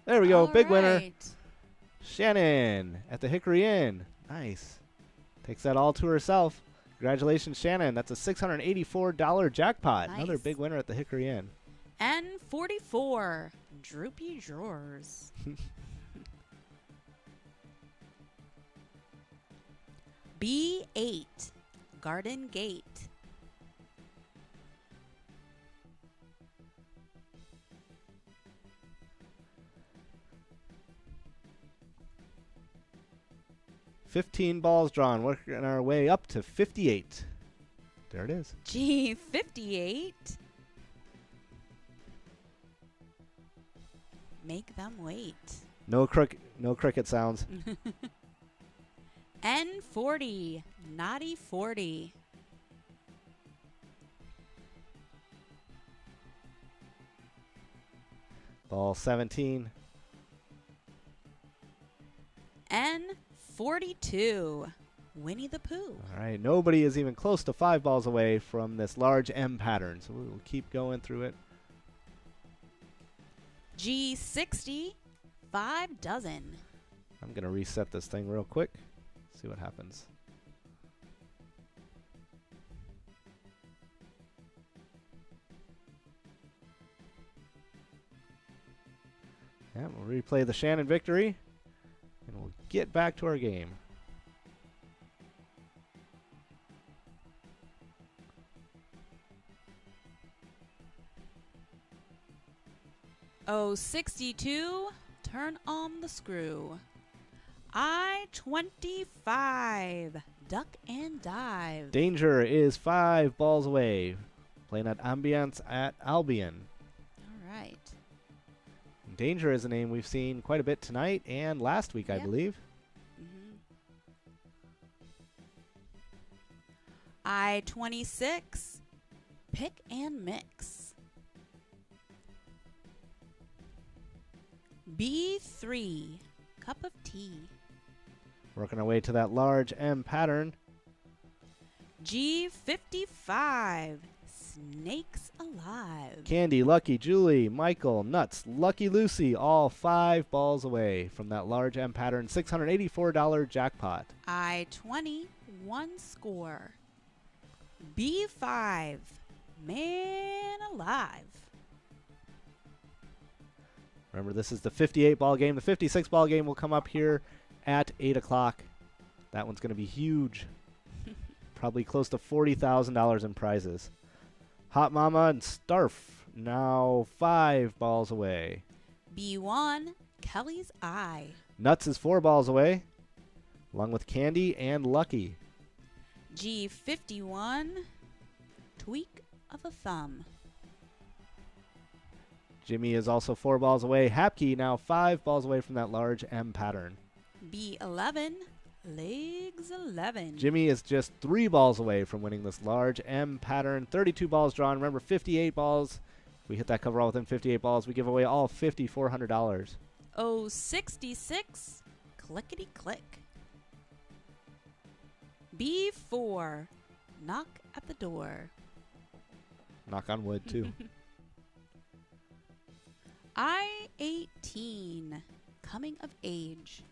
There we go. Big winner. Alright. Shannon at the Hickory Inn. Nice. Takes that all to herself. Congratulations, Shannon. That's a $684 jackpot. Another Nice. big winner at the Hickory Inn. N44, droopy drawers. B8, garden gate. $15 balls drawn. Working our way up to 58. There it is. G58, make them wait. No cricket sounds. N40, naughty 40. Ball 17. N42, Winnie the Pooh. All right. Nobody is even close to 5 balls away from this large M pattern. So we will keep going through it. G60, 5 dozen. I'm going to reset this thing real quick. See what happens. Yeah, we'll replay the Shannon victory, and we'll get back to our game. O62, turn on the screw. I-25, duck and dive. Danger is 5 balls away. Playing at Ambiance at Albion. All right. Danger is a name we've seen quite a bit tonight and last week, I Yeah. believe. I-26, pick and mix. B3, cup of tea. Working our way to that large M pattern. G55, snakes alive. Candy, Lucky, Julie, Michael, Nuts, Lucky Lucy, all 5 balls away from that large M pattern $684 jackpot. I-20, one score. B5, man alive. Remember, this is the 58 ball game. The 56 ball game will come up here at 8 o'clock. That one's going to be huge. Probably close to $40,000 in prizes. Hot Mama and Starf now 5 balls away. B1, Kelly's eye. Nuts is 4 balls away, along with Candy and Lucky. G51, tweak of a thumb. Jimmy is also 4 balls away. Hapkey now 5 balls away from that large M pattern. B11, legs 11. Jimmy is just 3 balls away from winning this large M pattern. 32 balls drawn. Remember, 58 balls. If we hit that coverall within 58 balls, we give away all $5,400. Oh, 66, clickety click. B4, knock at the door. Knock on wood, too. I-18, coming of age.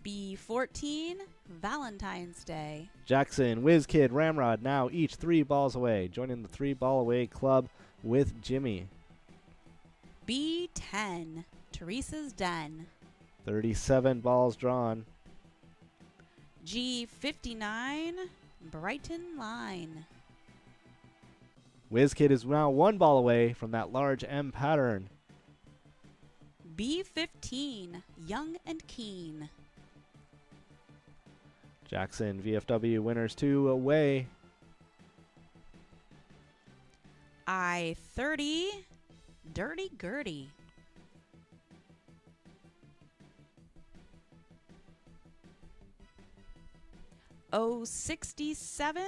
B14, Valentine's Day. Jackson, Whiz Kid, Ramrod, now each 3 balls away, joining the 3-ball away club with Jimmy. B10, Teresa's Den. 37 balls drawn. G59, Brighton Line. Whiz Kid is now 1 ball away from that large M pattern. B15, Young and Keen. Jackson, VFW winners 2 away. I-30, Dirty Gertie. O67,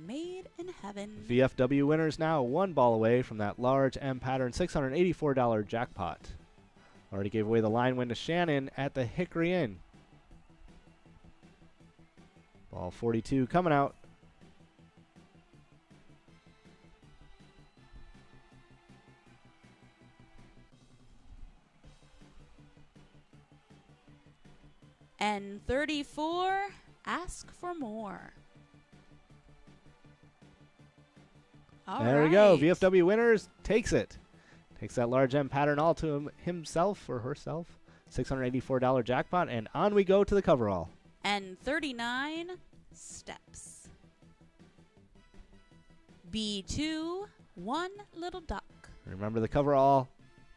Made in Heaven. VFW winners now 1 ball away from that large M pattern $684 jackpot. Already gave away the line win to Shannon at the Hickory Inn. Ball 42 coming out. N34, Ask for More. All There we go. right. VFW winners takes it. Takes that large M pattern all to himself or herself. $684 jackpot, and on we go to the coverall. N39, Steps. B2, One Little Duck. Remember, the coverall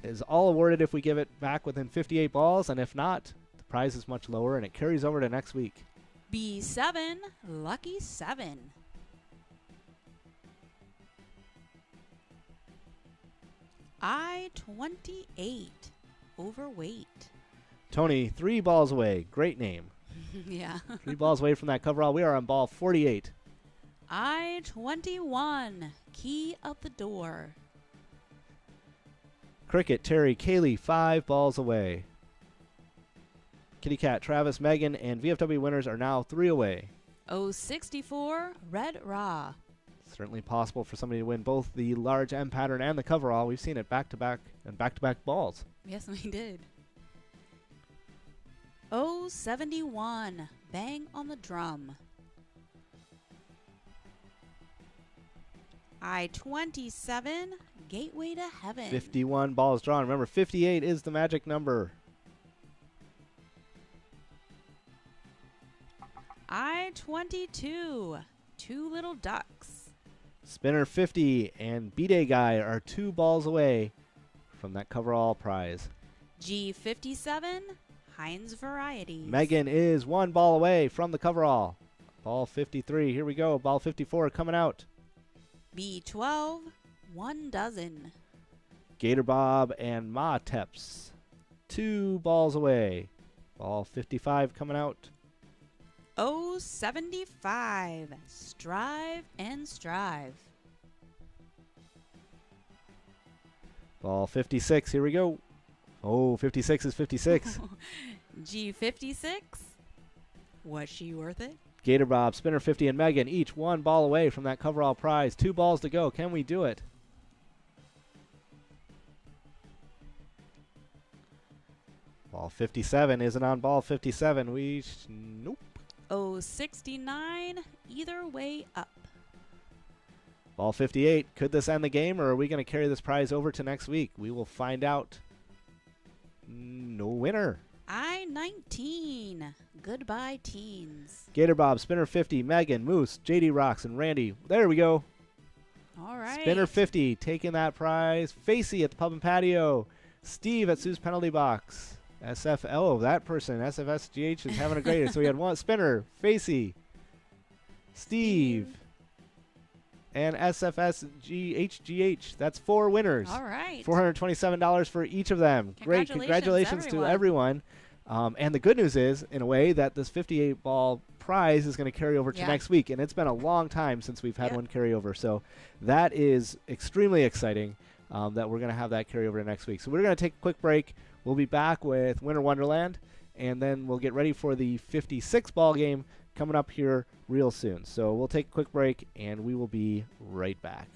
is all awarded if we give it back within 58 balls, and if not, the prize is much lower, and it carries over to next week. B7, Lucky 7. I-28, Overweight. Tony, 3 balls away. Great name. Yeah. 3 balls away from that coverall. We are on ball 48. I-21, Key of the Door. Cricket, Terry, Kaylee, 5 balls away. Kitty Cat, Travis, Megan, and VFW winners are now 3 away. O64, Red Raw. Certainly possible for somebody to win both the large M pattern and the coverall. We've seen it back-to-back and back-to-back balls. Yes, we did. O71, Bang on the Drum. I-27, Gateway to Heaven. 51 balls drawn. Remember, 58 is the magic number. I-22, Two Little Ducks. Spinner 50 and B-Day Guy are 2 balls away from that coverall prize. G57, Heinz Variety. Megan is 1 ball away from the coverall. Ball 53. Here we go. Ball 54 coming out. B12, 1 dozen. Gator Bob and Ma Teps, 2 balls away. Ball 55 coming out. O75, Strive and Strive. Ball 56. Here we go. Oh, 56 is 56. G56, was she worth it? Gator Bob, Spinner 50, and Megan each 1 ball away from that coverall prize. 2 balls to go. Can we do it? Ball 57 isn't on ball 57. Nope. O69, either way up. Ball 58. Could this end the game, or are we going to carry this prize over to next week? We will find out. No winner. I-19, Goodbye Teens. Gator Bob, Spinner 50, Megan, Moose, JD Rocks, and Randy. There we go. All right. Spinner 50 taking that prize. Facey at the Pub and Patio. Steve at Sue's Penalty Box. that person, SFSGH, is having a great day. So we had 1 Spinner, Facey, Steve, and SFSGHGH. That's 4 winners. All right. $427 for each of them. Great. Congratulations to everyone. And the good news is, in a way, that this 58-ball prize is going to carry over to next week. And it's been a long time since we've had one carry over. So that is extremely exciting that we're going to have that carry over to next week. So we're going to take a quick break. We'll be back with Winter Wonderland. And then we'll get ready for the 56-ball game coming up here real soon. So we'll take a quick break, and we will be right back.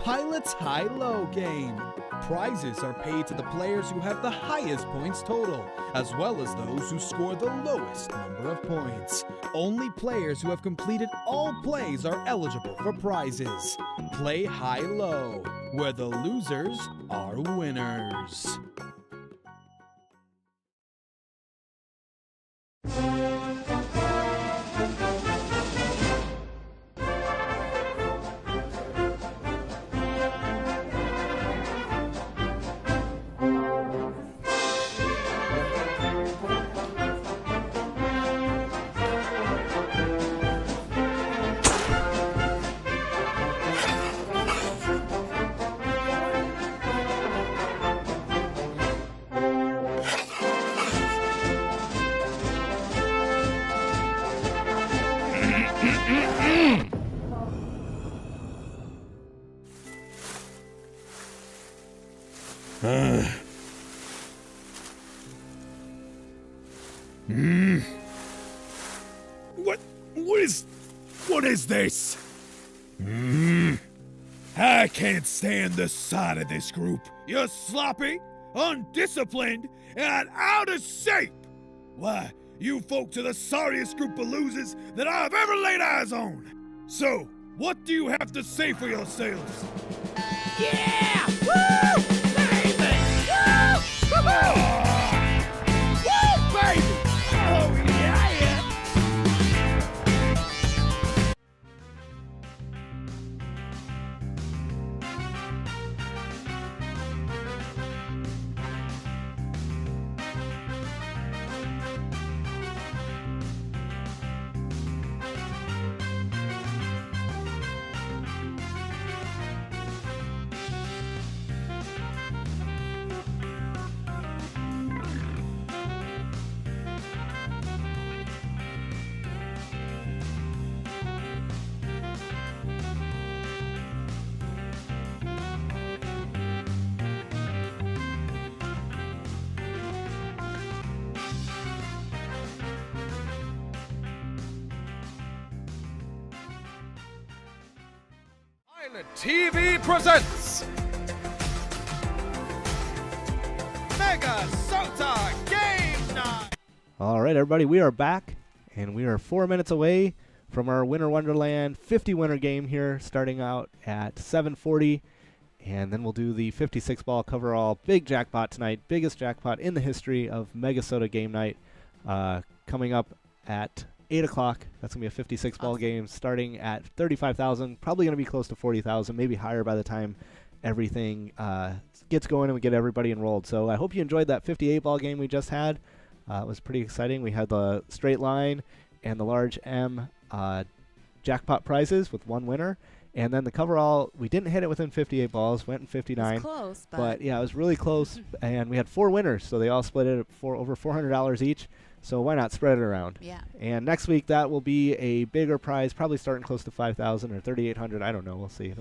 Pilot's High-Low game. Prizes are paid to the players who have the highest points total, as well as those who score the lowest number of points. Only players who have completed all plays are eligible for prizes. Play high-low, where the losers are winners. What is this? I can't stand the sight of this group. You're sloppy, undisciplined, and out of shape. Why, you folks are the sorriest group of losers that I've ever laid eyes on. So, what do you have to say for yourselves? Yeah! Woo! Baby! Woo! Woo! Woo, baby! Oh, yeah! TV presents MegaSota Game Night! All right, everybody, we are back, and we are 4 minutes away from our Winter Wonderland 50 winner game here, starting out at 7:40. And then we'll do the 56 ball coverall big jackpot tonight, biggest jackpot in the history of MegaSota game night, coming up at 8 o'clock. That's going to be a 56 ball game starting at 35,000, probably going to be close to 40,000, maybe higher by the time everything gets going and we get everybody enrolled. So I hope you enjoyed that 58 ball game we just had. It was pretty exciting. We had the straight line and the large M jackpot prizes with one winner. And then the coverall, we didn't hit it within 58 balls, went in 59. It's close, but yeah, it was really close. And we had 4 winners, so they all split it for over $400 each. So why not spread it around? Yeah. And next week, that will be a bigger prize, probably starting close to 5,000 or 3,800. I don't know. We'll see.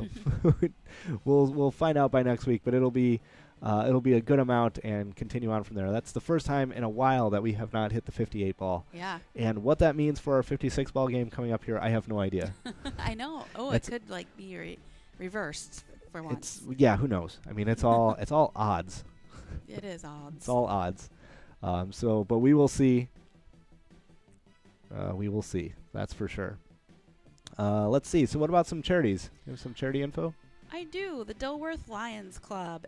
We'll find out by next week, but it'll be a good amount and continue on from there. That's the first time in a while that we have not hit the 58 ball. Yeah. And what that means for our 56 ball game coming up here, I have no idea. I know. Oh, it could like be reversed for once. Yeah, who knows? I mean, it's all odds. It is odds. It's all odds. But we will see. We will see. That's for sure. Let's see. So what about some charities? You have some charity info? I do. The Dilworth Lions Club.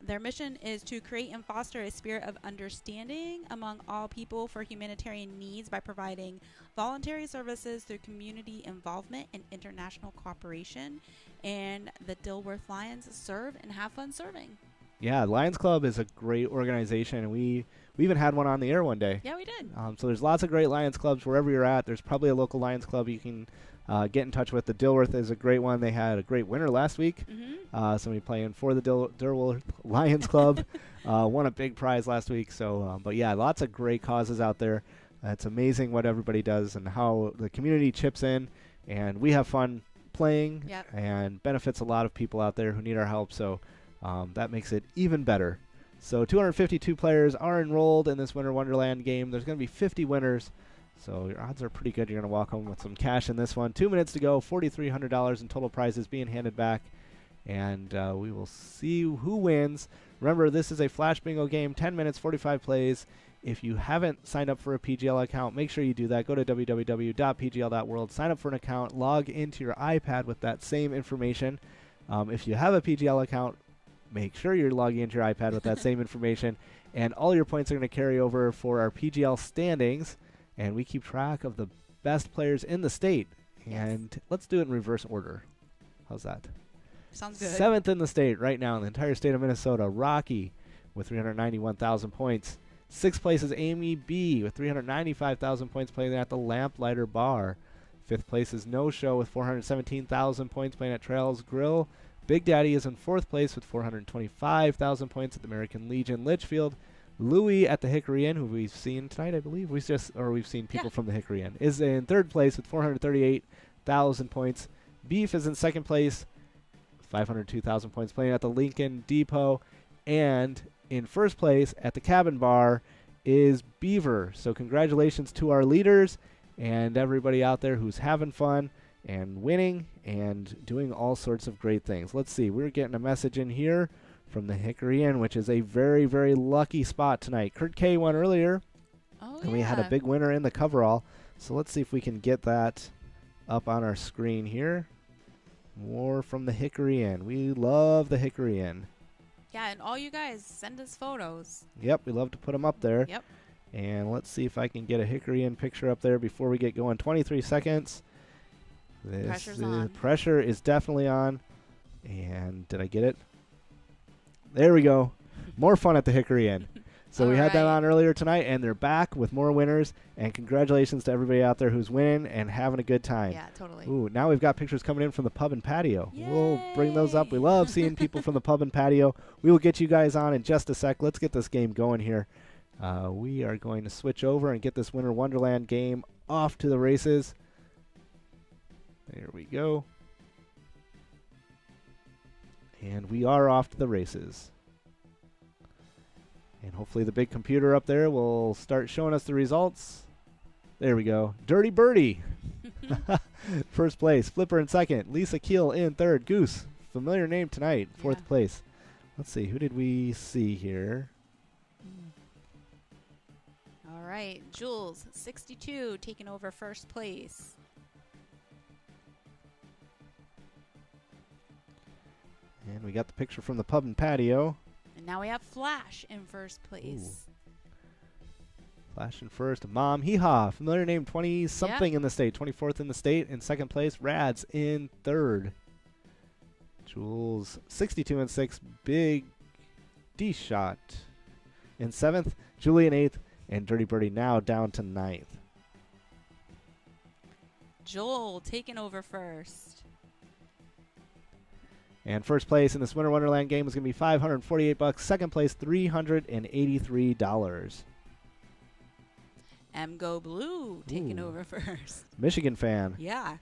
Their mission is to create and foster a spirit of understanding among all people for humanitarian needs by providing voluntary services through community involvement and international cooperation. And the Dilworth Lions serve and have fun serving. Yeah, Lions Club is a great organization, and we even had one on the air one day. Yeah, we did. So there's lots of great Lions Clubs wherever you're at. There's probably a local Lions Club you can get in touch with. The Dilworth is a great one. They had a great winner last week. Somebody playing for the Dilworth Lions Club won a big prize last week. So, but yeah, lots of great causes out there. It's amazing what everybody does and how the community chips in, and we have fun playing and benefits a lot of people out there who need our help. So that makes it even better. So 252 players are enrolled in this Winter Wonderland game. There's going to be 50 winners. So your odds are pretty good. You're going to walk home with some cash in this one. 2 minutes to go, $4,300 in total prizes being handed back. And we will see who wins. Remember, this is a Flash Bingo game, 10 minutes, 45 plays. If you haven't signed up for a PGL account, make sure you do that. Go to www.pgl.world, sign up for an account, log into your iPad with that same information. If you have a PGL account, make sure you're logging into your iPad with that same information. And all your points are going to carry over for our PGL standings. And we keep track of the best players in the state. And let's do it in reverse order. How's that? Sounds good. 7th in the state right now in the entire state of Minnesota, Rocky with 391,000 points. 6th place is Amy B with 395,000 points playing at the Lamplighter Bar. 5th place is No Show with 417,000 points playing at Trails Grill. Big Daddy is in 4th place with 425,000 points at the American Legion Litchfield. Louie at the Hickory Inn, who we've seen tonight, I believe. We've seen people from the Hickory Inn, is in 3rd place with 438,000 points. Beef is in 2nd place, 502,000 points playing at the Lincoln Depot. And in 1st place at the Cabin Bar is Beaver. So congratulations to our leaders and everybody out there who's having fun and winning and doing all sorts of great things. Let's see. We're getting a message in here from the Hickory Inn, which is a very, very lucky spot tonight. Kurt K won earlier, and we had a big winner in the coverall. So let's see if we can get that up on our screen here. More from the Hickory Inn. We love the Hickory Inn. Yeah, and all you guys, send us photos. Yep, we love to put them up there. Yep. And let's see if I can get a Hickory Inn picture up there before we get going. 23 seconds. Pressure's on. Pressure is definitely on. And did I get it? There we go. More fun at the Hickory Inn. So we had that on earlier tonight, and they're back with more winners. And congratulations to everybody out there who's winning and having a good time. Yeah, totally. Ooh, now we've got pictures coming in from the pub and patio. Yay! We'll bring those up. We love seeing people from the pub and patio. We will get you guys on in just a sec. Let's get this game going here. We are going to switch over and get this Winter Wonderland game off to the races. There we go. And we are off to the races. And hopefully the big computer up there will start showing us the results. There we go. Dirty Birdie. 1st place. Flipper in 2nd. Lisa Keel in 3rd. Goose. Familiar name tonight. 4th place. Let's see. Who did we see here? All right. Jules, 62, taking over 1st place. And we got the picture from the pub and patio. And now we have Flash in first place. Flash in first. Mom Hee Haw, familiar name, 20-something in the state. 24th in the state. In second place, Rads in third. Jules, 62 and 6. Big D Shot in seventh. Julie in eighth. And Dirty Birdie now down to ninth. Joel taking over first. And first place in this Winter Wonderland game is going to be $548. Second place, $383. Go Blue taking over first. Michigan fan. Yeah.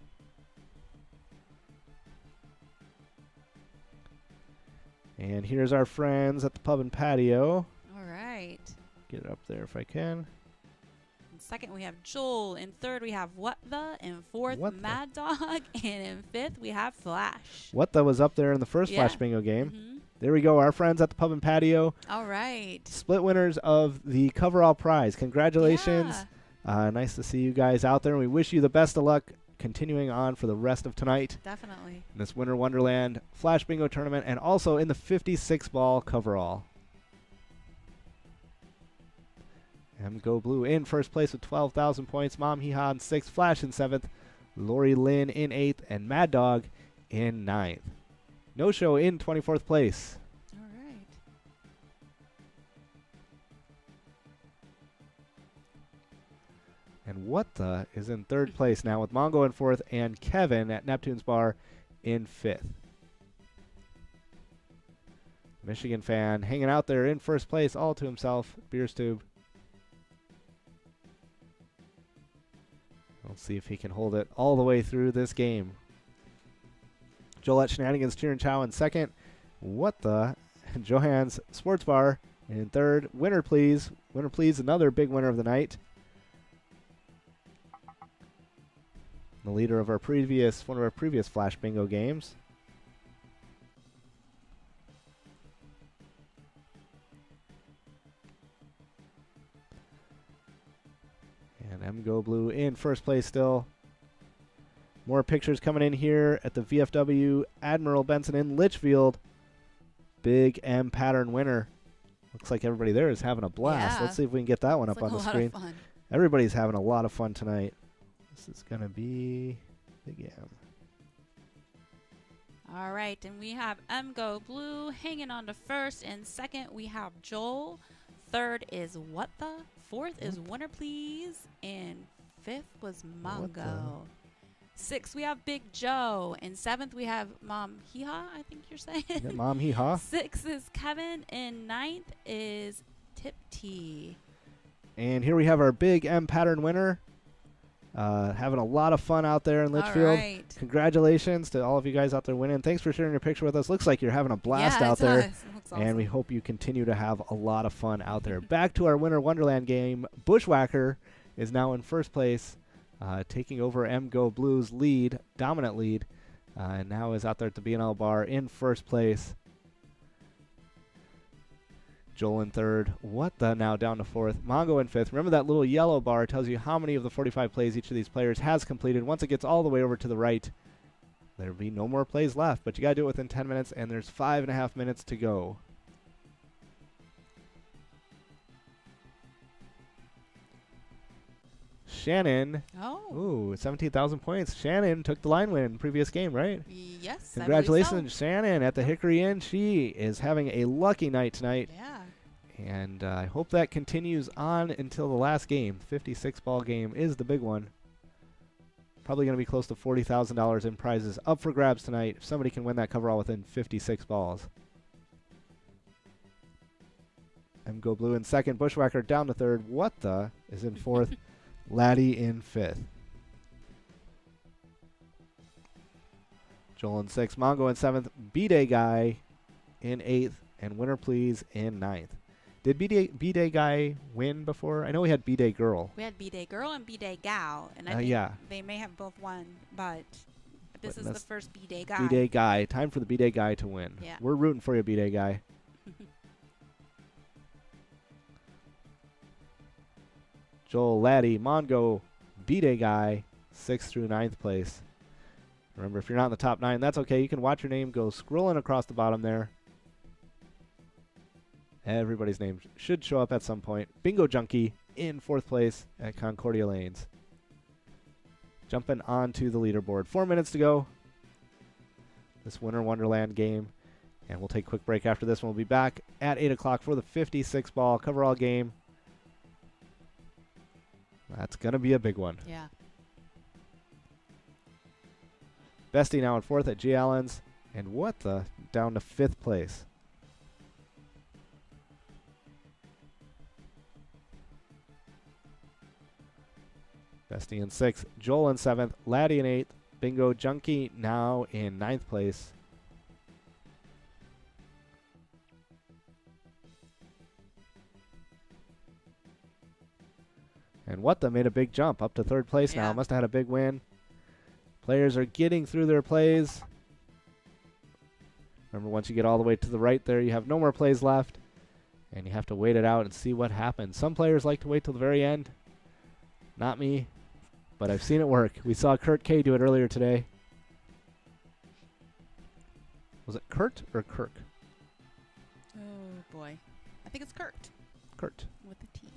And here's our friends at the pub and patio. All right. Get it up there if I can. In second, we have Joel. In third, we have What The. In fourth, What the? Mad Dog. And in fifth, we have Flash. What the was up there in the first Yeah. Flash Bingo game. Mhm. There we go, our friends at the pub and patio. All right. Split winners of the coverall prize. Congratulations. Yeah, Nice to see you guys out there. And we wish you the best of luck continuing on for the rest of tonight definitely. in this Winter Wonderland Flash Bingo tournament and also in the 56 ball coverall. Go Blue in first place with 12,000 points. Mom Hee Haw in sixth. Flash in seventh. Lori Lynn in eighth. And Mad Dog in ninth. No Show in 24th place. All right. And What The is in third place now with Mongo in fourth and Kevin at Neptune's Bar in fifth. Michigan fan hanging out there in first place all to himself. Beers Tube. We'll see if he can hold it all the way through this game. Joel Shenanigans cheering Chow in second. What The? Johan's Sports Bar in third. Winner Please. Winner Please, another big winner of the night. The leader of one of our previous Flash Bingo games. And Go Blue in first place still. More pictures coming in here at the VFW Admiral Benson in Litchfield. Big M pattern winner. Looks like everybody there is having a blast. Yeah. Let's see if we can get that one It's up like on a the lot screen. of fun. Everybody's having a lot of fun tonight. This is going to be Big M. All right, and we have Go Blue hanging on to first. In second, we have Joel. Third is What The. Fourth is Winner Please. And fifth was What the? Mongo. Sixth, we have Big Joe. In seventh, we have Mom Hee Haw, I think you're saying. Yeah, Mom Hee Haw. Sixth is Kevin. And ninth is Tip T. And here we have our Big M pattern winner. Having a lot of fun out there in Litchfield. All right. Congratulations to all of you guys out there winning. Thanks for sharing your picture with us. Looks like you're having a blast out there. It looks awesome. And we hope you continue to have a lot of fun out there. Back to our Winter Wonderland game. Bushwhacker is now in first place, taking over Go Blue's lead, dominant lead, and now is out there at the B&L bar in first place. Joel in third. What The now down to fourth. Mongo in fifth. Remember that little yellow bar tells you how many of the 45 plays each of these players has completed. Once it gets all the way over to the right, there'll be no more plays left, but you got to do it within 10 minutes, and there's 5.5 minutes to go. Shannon. Oh. Ooh, 17,000 points. Shannon took the line win in the previous game, right? Yes. Congratulations, Shannon, at the Hickory Inn. She is having a lucky night tonight. Yeah. And I hope that continues on until the last game. 56 ball game is the big one. Probably going to be close to $40,000 in prizes up for grabs tonight if somebody can win that coverall within 56 balls. Go Blue in second. Bushwhacker down to third. What The is in fourth. Laddie in fifth. Joel in sixth. Mongo in seventh. B-Day Guy in eighth. And Winner Please in ninth. Did B-Day Guy win before? I know we had B-Day Girl. We had B-Day Girl and B-Day Gal, and I think Yeah. they may have both won, but this But is the that's first B-Day Guy. B-Day Guy. Time for the B-Day Guy to win. Yeah. We're rooting for you, B-Day Guy. Joel, Laddie, Mongo, B-Day Guy, 6th through 9th place. Remember, if you're not in the top 9, that's okay. You can watch your name go scrolling across the bottom there. Everybody's name should show up at some point. Bingo Junkie in 4th place at Concordia Lanes. Jumping onto the leaderboard. 4 minutes to go. This Winter Wonderland game. And we'll take a quick break after this one. We'll be back at 8 o'clock for the 56 ball coverall game. That's going to be a big one. Yeah. Bestie now in 4th at G. Allen's. And what the? Down to 5th place. Bestie in 6th. Joel in 7th. Laddie in 8th. Bingo Junkie now in 9th place. And what the made a big jump up to 3rd place now. Must have had a big win. Players are getting through their plays. Remember, once you get all the way to the right there, you have no more plays left. And you have to wait it out and see what happens. Some players like to wait till the very end. Not me, but I've seen it work. We saw Kurt K do it earlier today. Was it Kurt or Kirk? Oh, boy. I think it's Kurt. Kurt. With a T.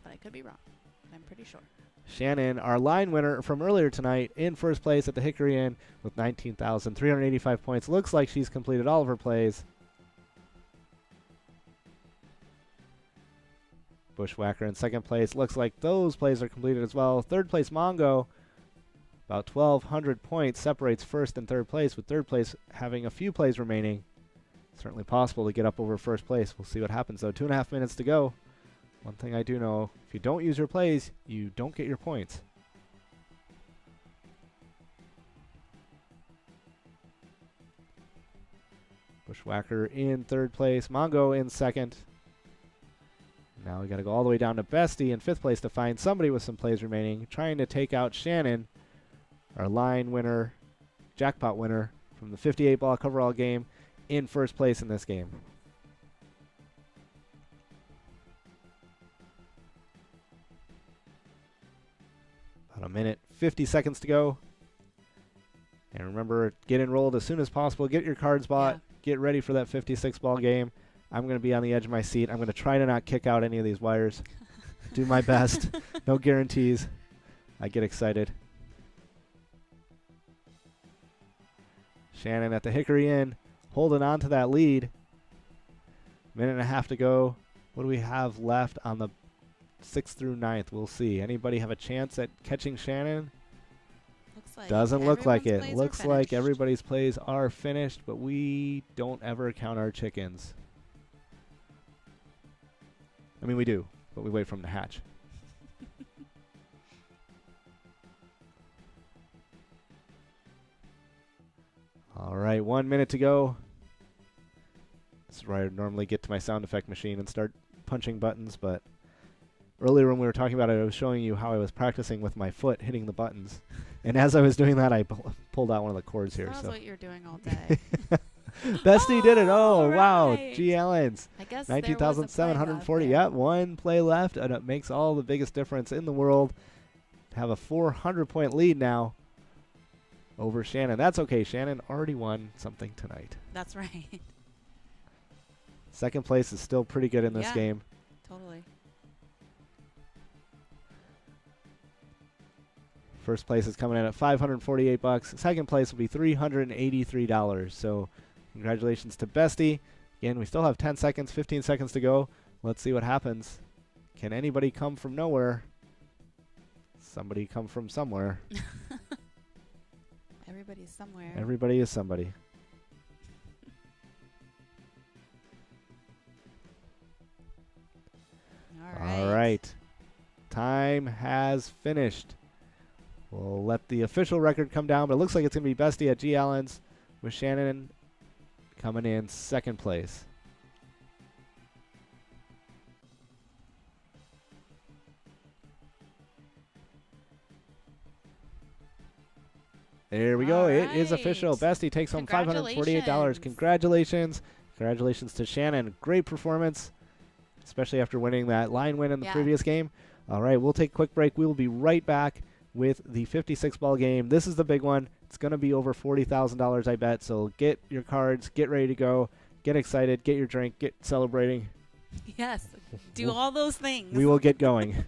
But I could be wrong. I'm pretty sure. Shannon, our line winner from earlier tonight, in 1st place at the Hickory Inn with 19,385 points. Looks like she's completed all of her plays. Bushwhacker in 2nd place. Looks like those plays are completed as well. 3rd place, Mongo. About 1,200 points separates 1st and 3rd place, with 3rd place having a few plays remaining. Certainly possible to get up over 1st place. We'll see what happens, though. 2.5 minutes to go. One thing I do know, if you don't use your plays, you don't get your points. Bushwhacker in 3rd place. Mongo in 2nd. Now we got to go all the way down to Bestie in 5th place to find somebody with some plays remaining, trying to take out Shannon, our line winner, jackpot winner from the 58 ball coverall game, in 1st place in this game. About a minute, 50 seconds to go. And remember, get enrolled as soon as possible. Get your cards bought. Yeah. Get ready for that 56 ball game. I'm going to be on the edge of my seat. I'm going to try to not kick out any of these wires. Do my best. No guarantees. I get excited. Shannon at the Hickory Inn, holding on to that lead. Minute and a half to go. What do we have left on the 6th through 9th? We'll see. Anybody have a chance at catching Shannon? Looks like Doesn't look like it. plays are Looks like finished. everybody's plays are finished, but we don't ever count our chickens. I mean, we do, but we wait for them to hatch. All right, 1 minute to go. This is where I normally get to my sound effect machine and start punching buttons, but earlier when we were talking about it, I was showing you how I was practicing with my foot hitting the buttons. And as I was doing that, I pulled out one of the cords here. That's So what you're doing all day. Bestie did it. Oh, wow. right. G. Allen's. I guess there was a play 19,740. left Yeah, there. one play left, and it makes all the biggest difference in the world to have a 400-point lead now over Shannon. That's okay. Shannon already won something tonight. That's right. 2nd place is still pretty good in this Yeah. game. Totally. 1st place is coming in at $548. 2nd place will be $383. So congratulations to Bestie. Again, we still have 10 seconds, 15 seconds to go. Let's see what happens. Can anybody come from nowhere? Somebody come from somewhere. Everybody's somewhere. Everybody is somebody. All right. Time has finished. We'll let the official record come down, but it looks like it's going to be Bestie at G. Allen's with Shannon coming in 2nd place. There we go. It is official. right. Bestie takes home $548. Congratulations. Congratulations to Shannon. Great performance, especially after winning that line win in the Yeah. previous game. All right, we'll take a quick break. We will be right back with the 56 ball game. This is the big one. It's going to be over $40,000, I bet. So get your cards, get ready to go, get excited, get your drink, get celebrating. Yes, do all those things. We will get going.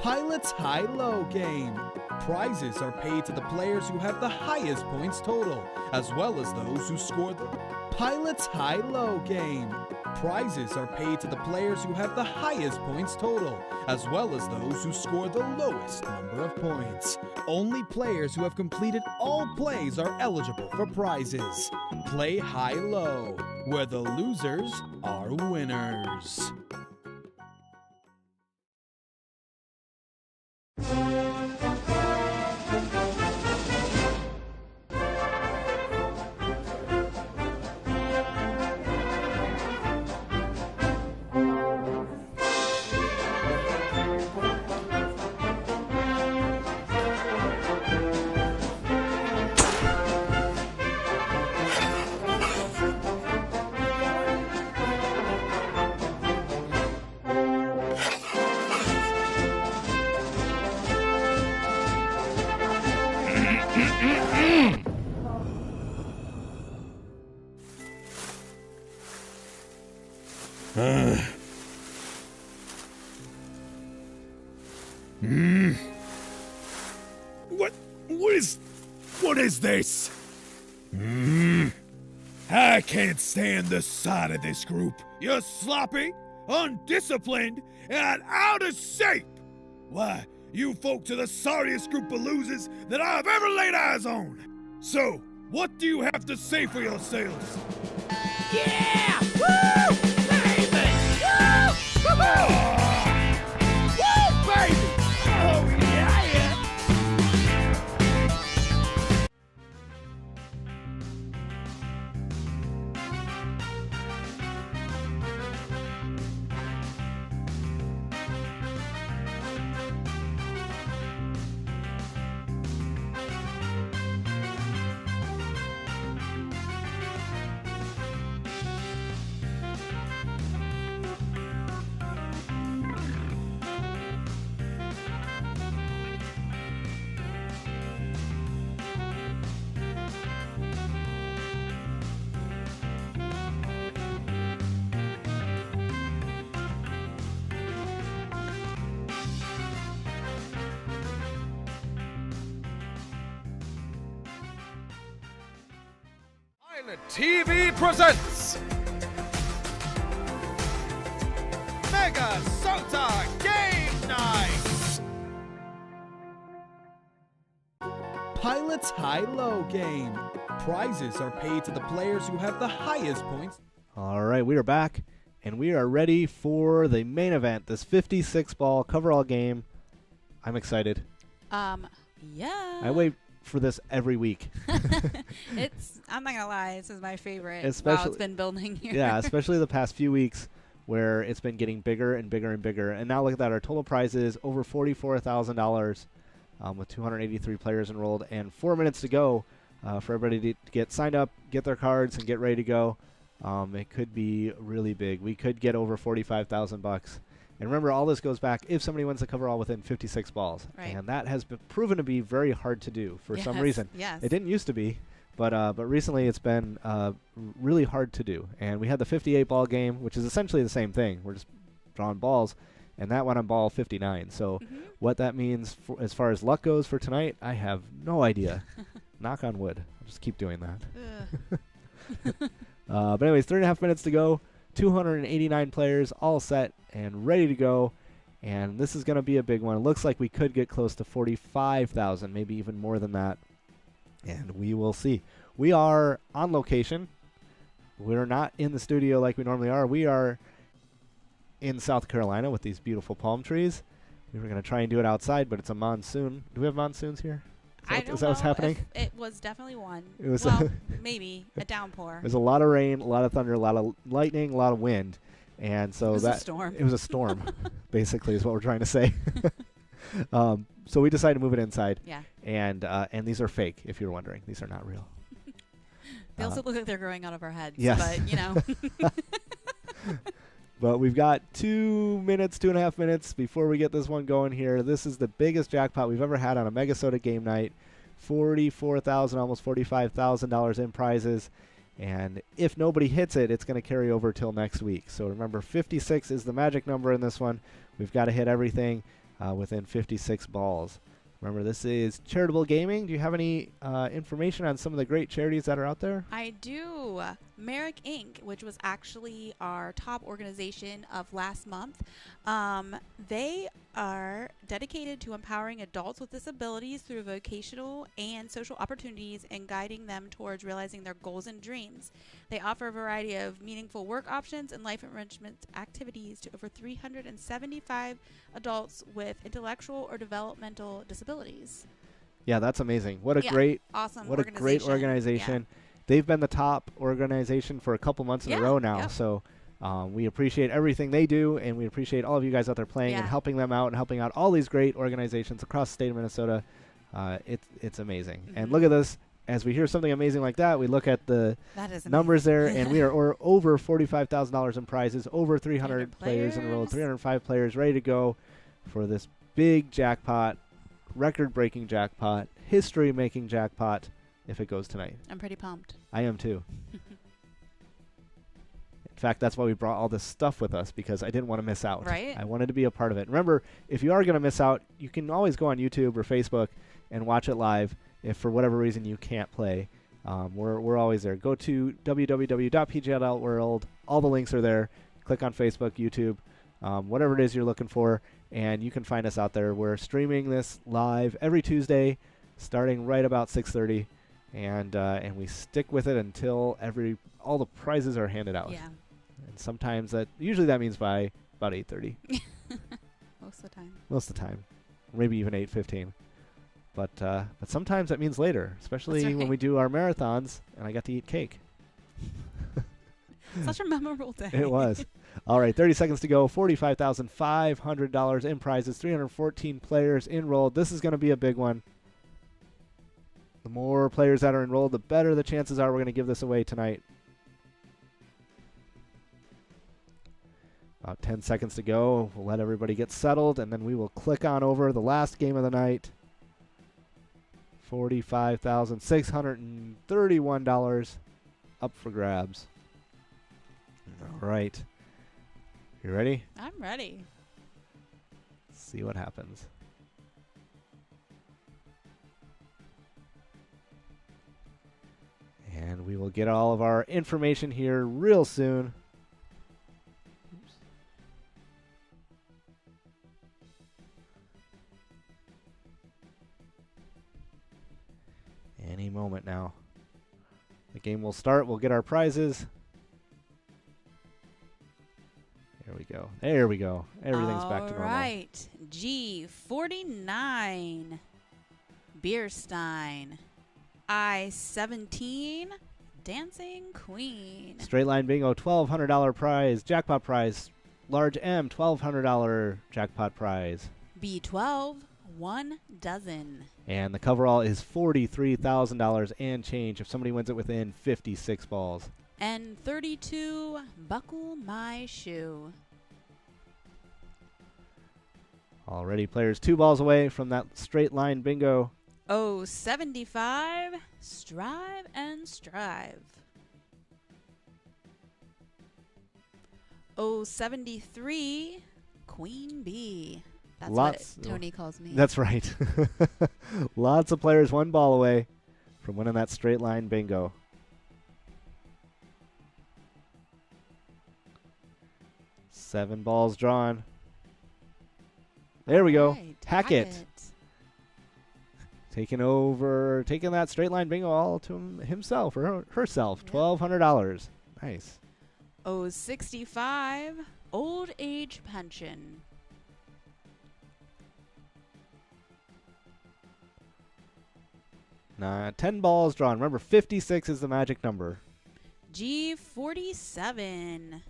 Pilot's High-Low game. Prizes are paid to the players who have the highest points total, as well as those who score the Pilot's High-Low game. Prizes are paid to the players who have the highest points total, as well as those who score the lowest number of points. Only players who have completed all plays are eligible for prizes. Play high-low, where the losers are winners. What is this? I can't stand the sight of this group. You're sloppy, undisciplined, and out of shape. Why, you folks are the sorriest group of losers that I've ever laid eyes on. So, what do you have to say for yourselves? Yeah! Woo! Baby! Woo! Woo! Woo, baby! Oh, yeah! TV presents MegaSota Game Night! Pilot's High-Low game. Prizes are paid to the players who have the highest points. All right, we are back, and we are ready for the main event, this 56-ball coverall game. I'm excited. Yeah. I wait for this every week. I'm not gonna lie, this is my favorite. Especially- It's been building here. Yeah, especially the past few weeks where it's been getting bigger and bigger and bigger. And now look at that. Our total prize is over $44,000 with 283 players enrolled and 4 minutes to go for everybody to get signed up, get their cards, and get ready to go. It could be really big. We could get over $45,000. And remember, all this goes back if somebody wins the coverall within 56 balls. Right. And that has been proven to be very hard to do for some reason. Yes. It didn't used to be, but recently it's been really hard to do. And we had the 58 ball game, which is essentially the same thing. We're just drawing balls, and that went on ball 59. So what that means as far as luck goes for tonight, I have no idea. Knock on wood. I'll just keep doing that. But anyways, 3.5 minutes to go. 289 players all set and ready to go. And this is going to be a big one. It looks like we could get close to 45,000, maybe even more than that. And we will see. We are on location. We're not in the studio like we normally are. We are in South Carolina with these beautiful palm trees. We were going to try and do it outside, but it's a monsoon. Do we have monsoons here? Is that what's happening? It was definitely one. It was maybe a downpour. There's a lot of rain, a lot of thunder, a lot of lightning, a lot of wind. And so It was a storm. It was a storm, basically, is what we're trying to say. So we decided to move it inside. Yeah. And these are fake, if you're wondering. These are not real. They also look like they're growing out of our heads. Yes. But, you know. But we've got 2.5 minutes before we get this one going here. This is the biggest jackpot we've ever had on a MegaSota game night. $44,000, almost $45,000 in prizes. And if nobody hits it, it's going to carry over till next week. So remember, 56 is the magic number in this one. We've got to hit everything within 56 balls. Remember, this is charitable gaming. Do you have any information on some of the great charities that are out there? I do. Merrick Inc., which was actually our top organization of last month, they are dedicated to empowering adults with disabilities through vocational and social opportunities and guiding them towards realizing their goals and dreams. They offer a variety of meaningful work options and life enrichment activities to over 375 adults with intellectual or developmental disabilities. Yeah, that's amazing. What a awesome what a great organization. Yeah. They've been the top organization for a couple months in a row now. Yep. So we appreciate everything they do, and we appreciate all of you guys out there playing and helping them out and helping out all these great organizations across the state of Minnesota. It's amazing. And look at this. As we hear something amazing like that, we look at the numbers there, and we are over $45,000 in prizes, over 300 players enrolled, 305 players ready to go for this big jackpot, record-breaking jackpot, history-making jackpot if it goes tonight. I'm pretty pumped. I am too. In fact, that's why we brought all this stuff with us, because I didn't want to miss out. Right. I wanted to be a part of it. Remember, if you are going to miss out, you can always go on YouTube or Facebook and watch it live if for whatever reason you can't play. We're always there. Go to www.pg.world. All the links are there. Click on Facebook, YouTube, whatever it is you're looking for, and you can find us out there. We're streaming this live every Tuesday, starting right about 6:30, and we stick with it until all the prizes are handed out. Yeah. And sometimes usually that means by about 8:30. Most of the time. Most of the time, maybe even 8:15. But sometimes that means later, especially when we do our marathons, and I got to eat cake. Such a memorable day. It was. All right, 30 seconds to go. $45,500 in prizes. 314 players enrolled. This is going to be a big one. The more players that are enrolled, the better the chances are we're going to give this away tonight. About 10 seconds to go. We'll let everybody get settled, and then we will click on over the last game of the night. $45,631 up for grabs. All right. You ready? I'm ready. Let's see what happens. And we will get all of our information here real soon. Oops. Any moment now. The game will start. We'll get our prizes. There we go. There we go. Everything's back to normal. All right. G49. Bierstein. I-17, Dancing Queen. Straight line bingo, $1,200 prize. Jackpot prize, large M, $1,200 jackpot prize. B12, 1 dozen. And the coverall is $43,000 and change if somebody wins it within 56 balls. And 32, Buckle My Shoe. Already players 2 balls away from that straight line bingo. Oh, 75, Strive and Strive. Oh, 73, Queen Bee. That's Lots. what Tony calls me. That's right. Lots of players 1 ball away from winning that straight line bingo. Seven balls drawn. There we go. Right, Hackett. Taking that straight line bingo all to himself or herself. Yep. $1,200. Nice. Oh, 65, Old Age Pension. Nah, 10 balls drawn. Remember, 56 is the magic number. G47,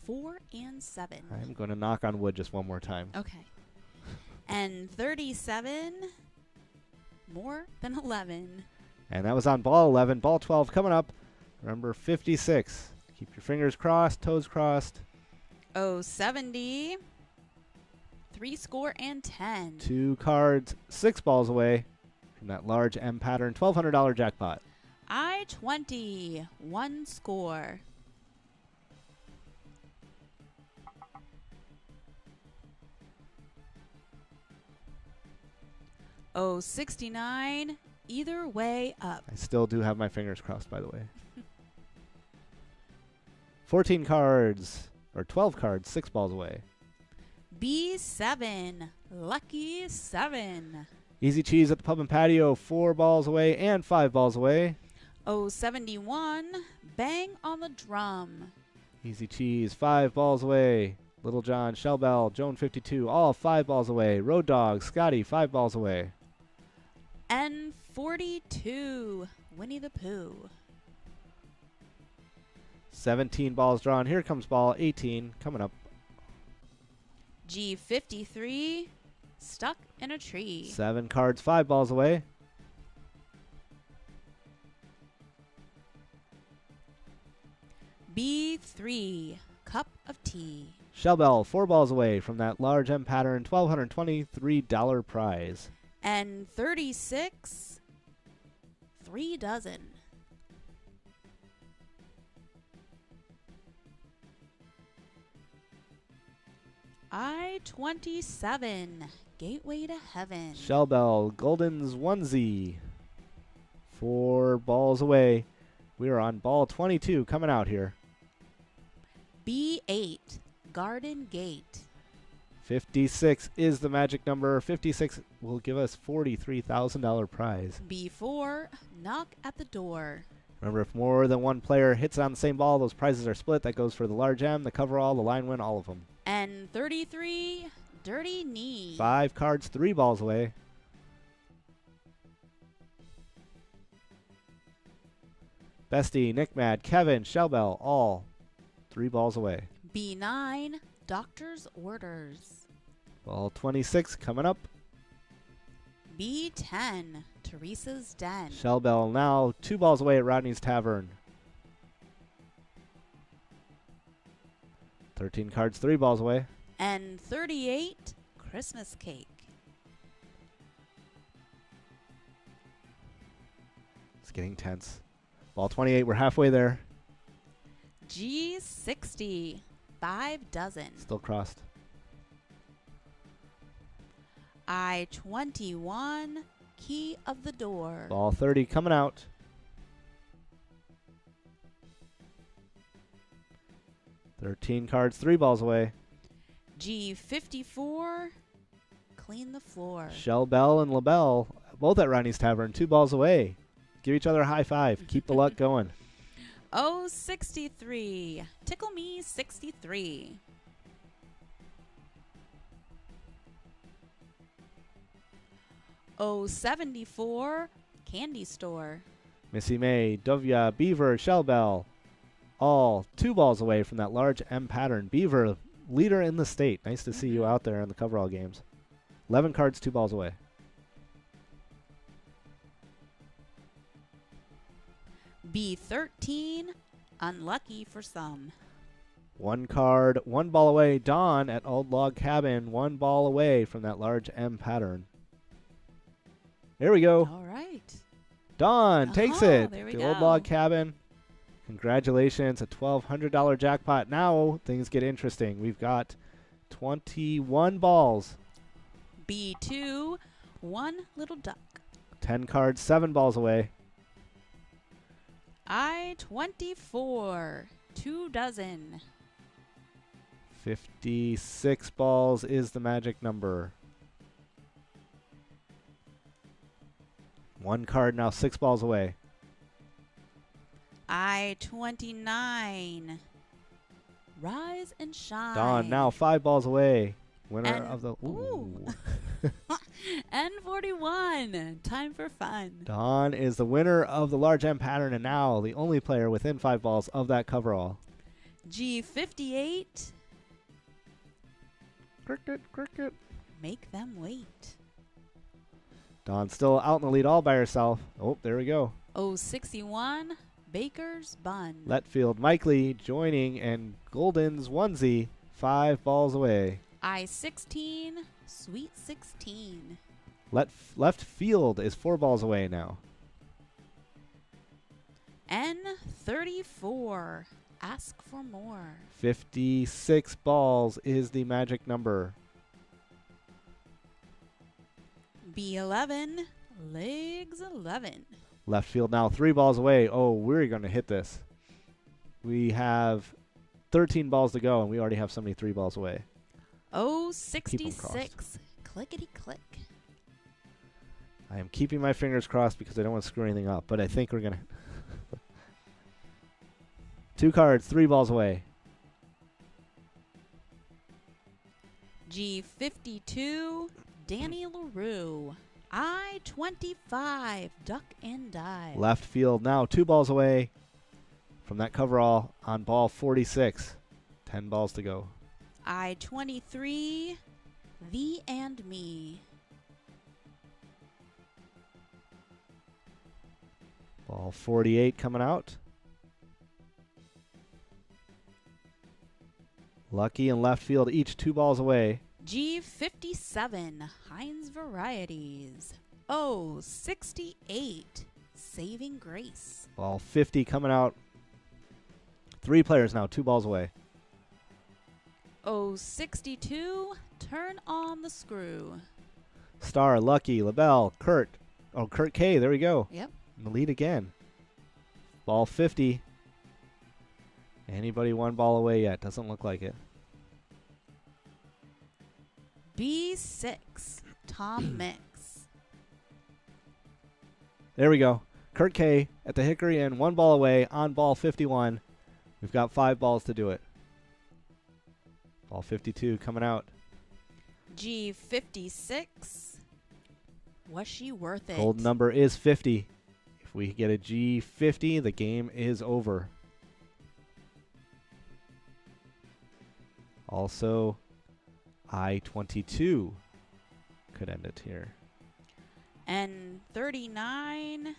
4 and 7. I'm going to knock on wood just one more time. Okay. And 37, more than 11. And that was on ball 11. Ball 12 coming up. Remember, 56. Keep your fingers crossed, toes crossed. Oh, 70, 3 score and 10. 2 cards, 6 balls away from that large M pattern, $1,200 jackpot. I-20, 1 score. Oh, 69, either way up. I still do have my fingers crossed, by the way. 14 cards, or 12 cards, 6 balls away. B7, lucky 7. Easy cheese at the pub and patio, 4 balls away and 5 balls away. Oh, 71, bang on the drum. Easy cheese, 5 balls away. Little John, Shell Bell, Joan 52, all 5 balls away. Road Dog, Scotty, 5 balls away. N42, Winnie the Pooh. 17 balls drawn. Here comes ball 18 coming up. G53, stuck in a tree. 7 cards, 5 balls away. B3, cup of tea. Shell Bell, 4 balls away from that large M pattern, $1,223 prize. And 36, 3 dozen. I-27, gateway to heaven. Shell Bell, Golden's onesie. 4 balls away. We are on ball 22 coming out here. B8, garden gate. 56 is the magic number. 56 will give us $43,000 prize. B4, knock at the door. Remember, if more than one player hits on the same ball, those prizes are split. That goes for the large M, the coverall, the line win, all of them. And 33, dirty knee. 5 cards, 3 balls away. Bestie, Nick Mad, Kevin, Shellbell, all 3 balls away. B9, doctor's orders. Ball 26 coming up. B10, Teresa's den. Shellbell now 2 balls away at Rodney's Tavern. 13 cards, 3 balls away. And 38, Christmas cake. It's getting tense. Ball 28, we're halfway there. G60, 5 dozen. Still crossed. I-21, key of the door. Ball 30 coming out. $13 cards, 3 balls away. G54, clean the floor. Shellbell and LaBelle, both at Rodney's Tavern, 2 balls away. Give each other a high five. Keep the luck going. Oh, 63, tickle me 63. 074 Candy Store. Missy May, Dovya, Beaver, Shellbell, all 2 balls away from that large M pattern. Beaver, leader in the state. Nice to see you out there in the coverall games. 11 cards, 2 balls away. B13, unlucky for some. 1 card, 1 ball away. Dawn at Old Log Cabin, 1 ball away from that large M pattern. There we go. All right. Dawn takes it. There we The go. Old Log Cabin. Congratulations, a $1,200 jackpot. Now things get interesting. We've got 21 balls. B2, one little duck. 10 cards, 7 balls away. I-24, 2 dozen. 56 balls is the magic number. 1 card now, 6 balls away. I-29, rise and shine. Dawn now 5 balls away. Winner And- of the... ooh. N41, time for fun. Dawn is the winner of the large M pattern and now the only player within 5 balls of that coverall. G58, Cricket. make them wait. Dawn still out in the lead all by herself. Oh, there we go. 061, Baker's Bun. Letfield, Mike Lee joining, and Golden's onesie 5 balls away. I-16, Sweet 16. Left field is 4 balls away now. N34, ask for more. 56 balls is the magic number. B11, legs 11. Left field now 3 balls away. Oh, we're going to hit this. We have 13 balls to go, and we already have somebody 3 balls away. Keep 'em 066, clickety click. I am keeping my fingers crossed because I don't want to screw anything up, but I think we're going to... 2 cards, 3 balls away. G52, Danny LaRue. I-25, duck and dive. Left field now 2 balls away from that coverall on ball 46. 10 balls to go. I-23, thee and me. Ball 48 coming out. Lucky and left field each 2 balls away. G57, Heinz Varieties. Oh, 68, Saving Grace. Ball 50 coming out. 3 players now, 2 balls away. Oh, 62, Turn on the Screw. Star, Lucky, LaBelle, Kurt. Oh, Kurt K. There we go. Yep. In the lead again. Ball 50. Anybody 1 ball away yet? Doesn't look like it. B6, Tom Mix. There we go. Kurt K. at the Hickory and 1 ball away on ball 51. We've got 5 balls to do it. Ball 52 coming out. G56, was she worth it? Gold number is 50. If we get a G50, the game is over. Also, I-22 could end it here. And 39,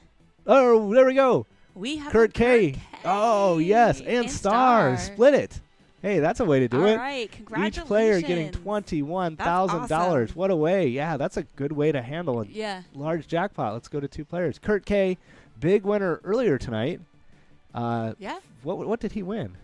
Oh, there we go. we have Kurt a K. Kurt K. Oh, yes. And Star. Split it. Hey, that's a way to do All it. right, congratulations. Each player getting $21,000. awesome. What a way. Yeah, that's a good way to handle a Yeah. large jackpot. Let's go to 2 players. Kurt K., big winner earlier tonight. Yeah, What did he win?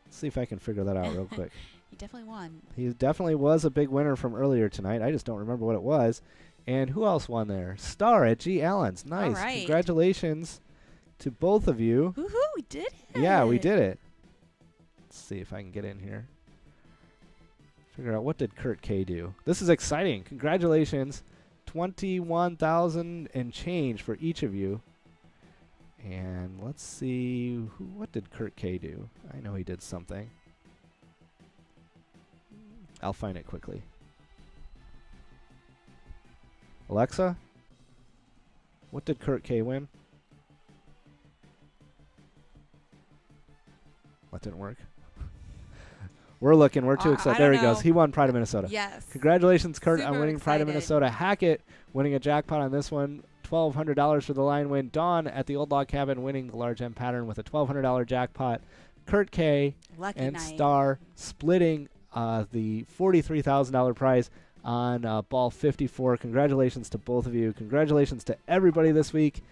Let's see if I can figure that out real quick. he definitely won. He definitely was a big winner from earlier tonight. I just don't remember what it was. And who else won there? Star at G. Allen's. Nice. right. Congratulations to both of you. Woohoo, we did it. Yeah, we did it. Let's see if I can get in here. Figure out what did Kurt K do. This is exciting. Congratulations. 21,000 and change for each of you. And let's see what did Kurt K do? I know he did something. I'll find it quickly. Alexa, What did Kurt K win? That didn't work. We're looking. We're too excited. There he goes. He won Pride of Minnesota. Yes. Congratulations, Kurt, on Super winning Pride of excited. Minnesota. Hackett winning a jackpot on this one. $1,200 for the line win. Dawn at the Old Log Cabin winning the large M pattern with a $1,200 jackpot. Kurt K Lucky and night. Star splitting the $43,000 prize on ball 54. Congratulations to both of you. Congratulations to everybody this week.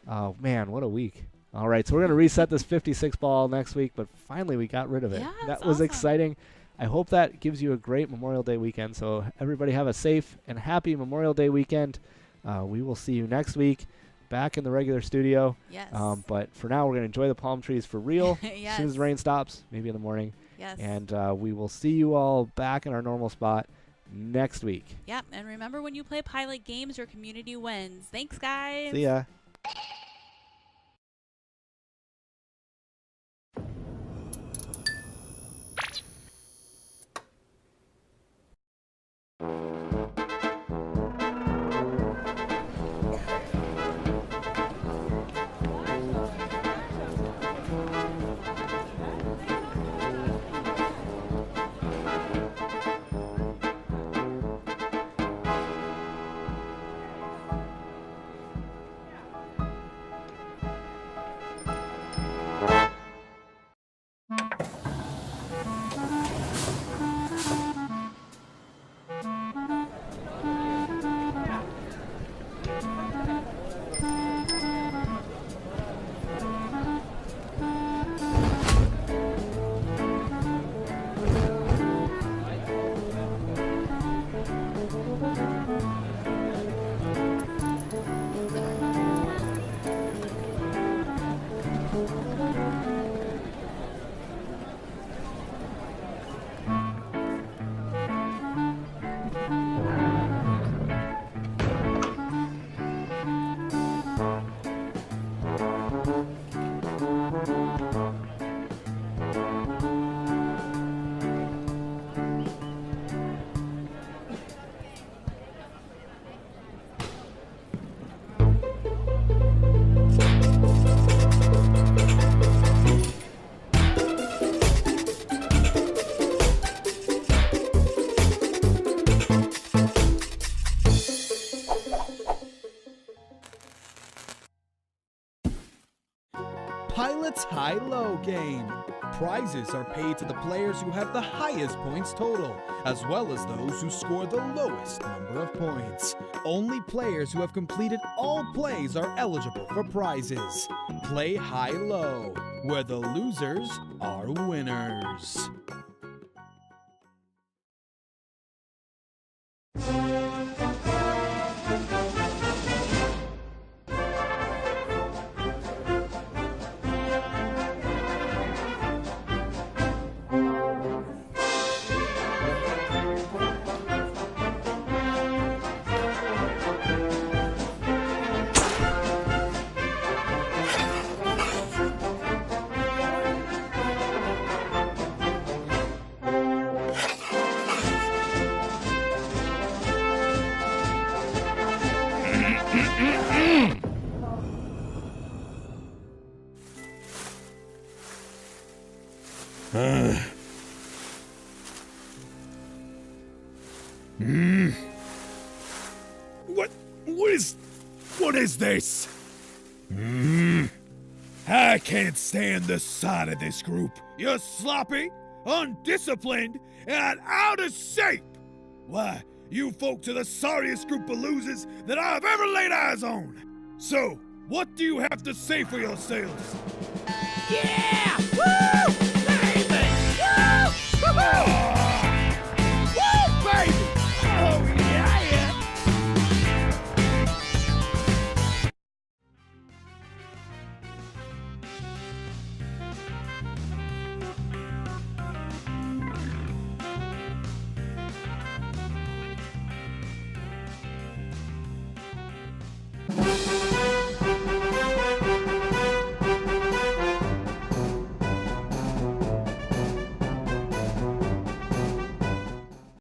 Oh, man, what a week. All right, so we're going to reset this 56 ball next week, but finally we got rid of it. Yeah, that it's was awesome. exciting. I hope that gives you a great Memorial Day weekend. So everybody have a safe and happy Memorial Day weekend. We will see you next week back in the regular studio. Yes. But for now, we're going to enjoy the palm trees for real. Yes. As soon as the rain stops, maybe in the morning. Yes. And we will see you all back in our normal spot next week. Yep. And remember, when you play pilot games, your community wins. Thanks, guys. See ya. Pilot's High-Low game. Prizes are paid to the players who have the highest points total, as well as those who score the lowest number of points. Only players who have completed all plays are eligible for prizes. Play high-low, where the losers are winners. What is this? I can't stand the sight of this group. You're sloppy, undisciplined, and out of shape. Why, you folks are the sorriest group of losers that I've ever laid eyes on. So, what do you have to say for yourselves? Yeah!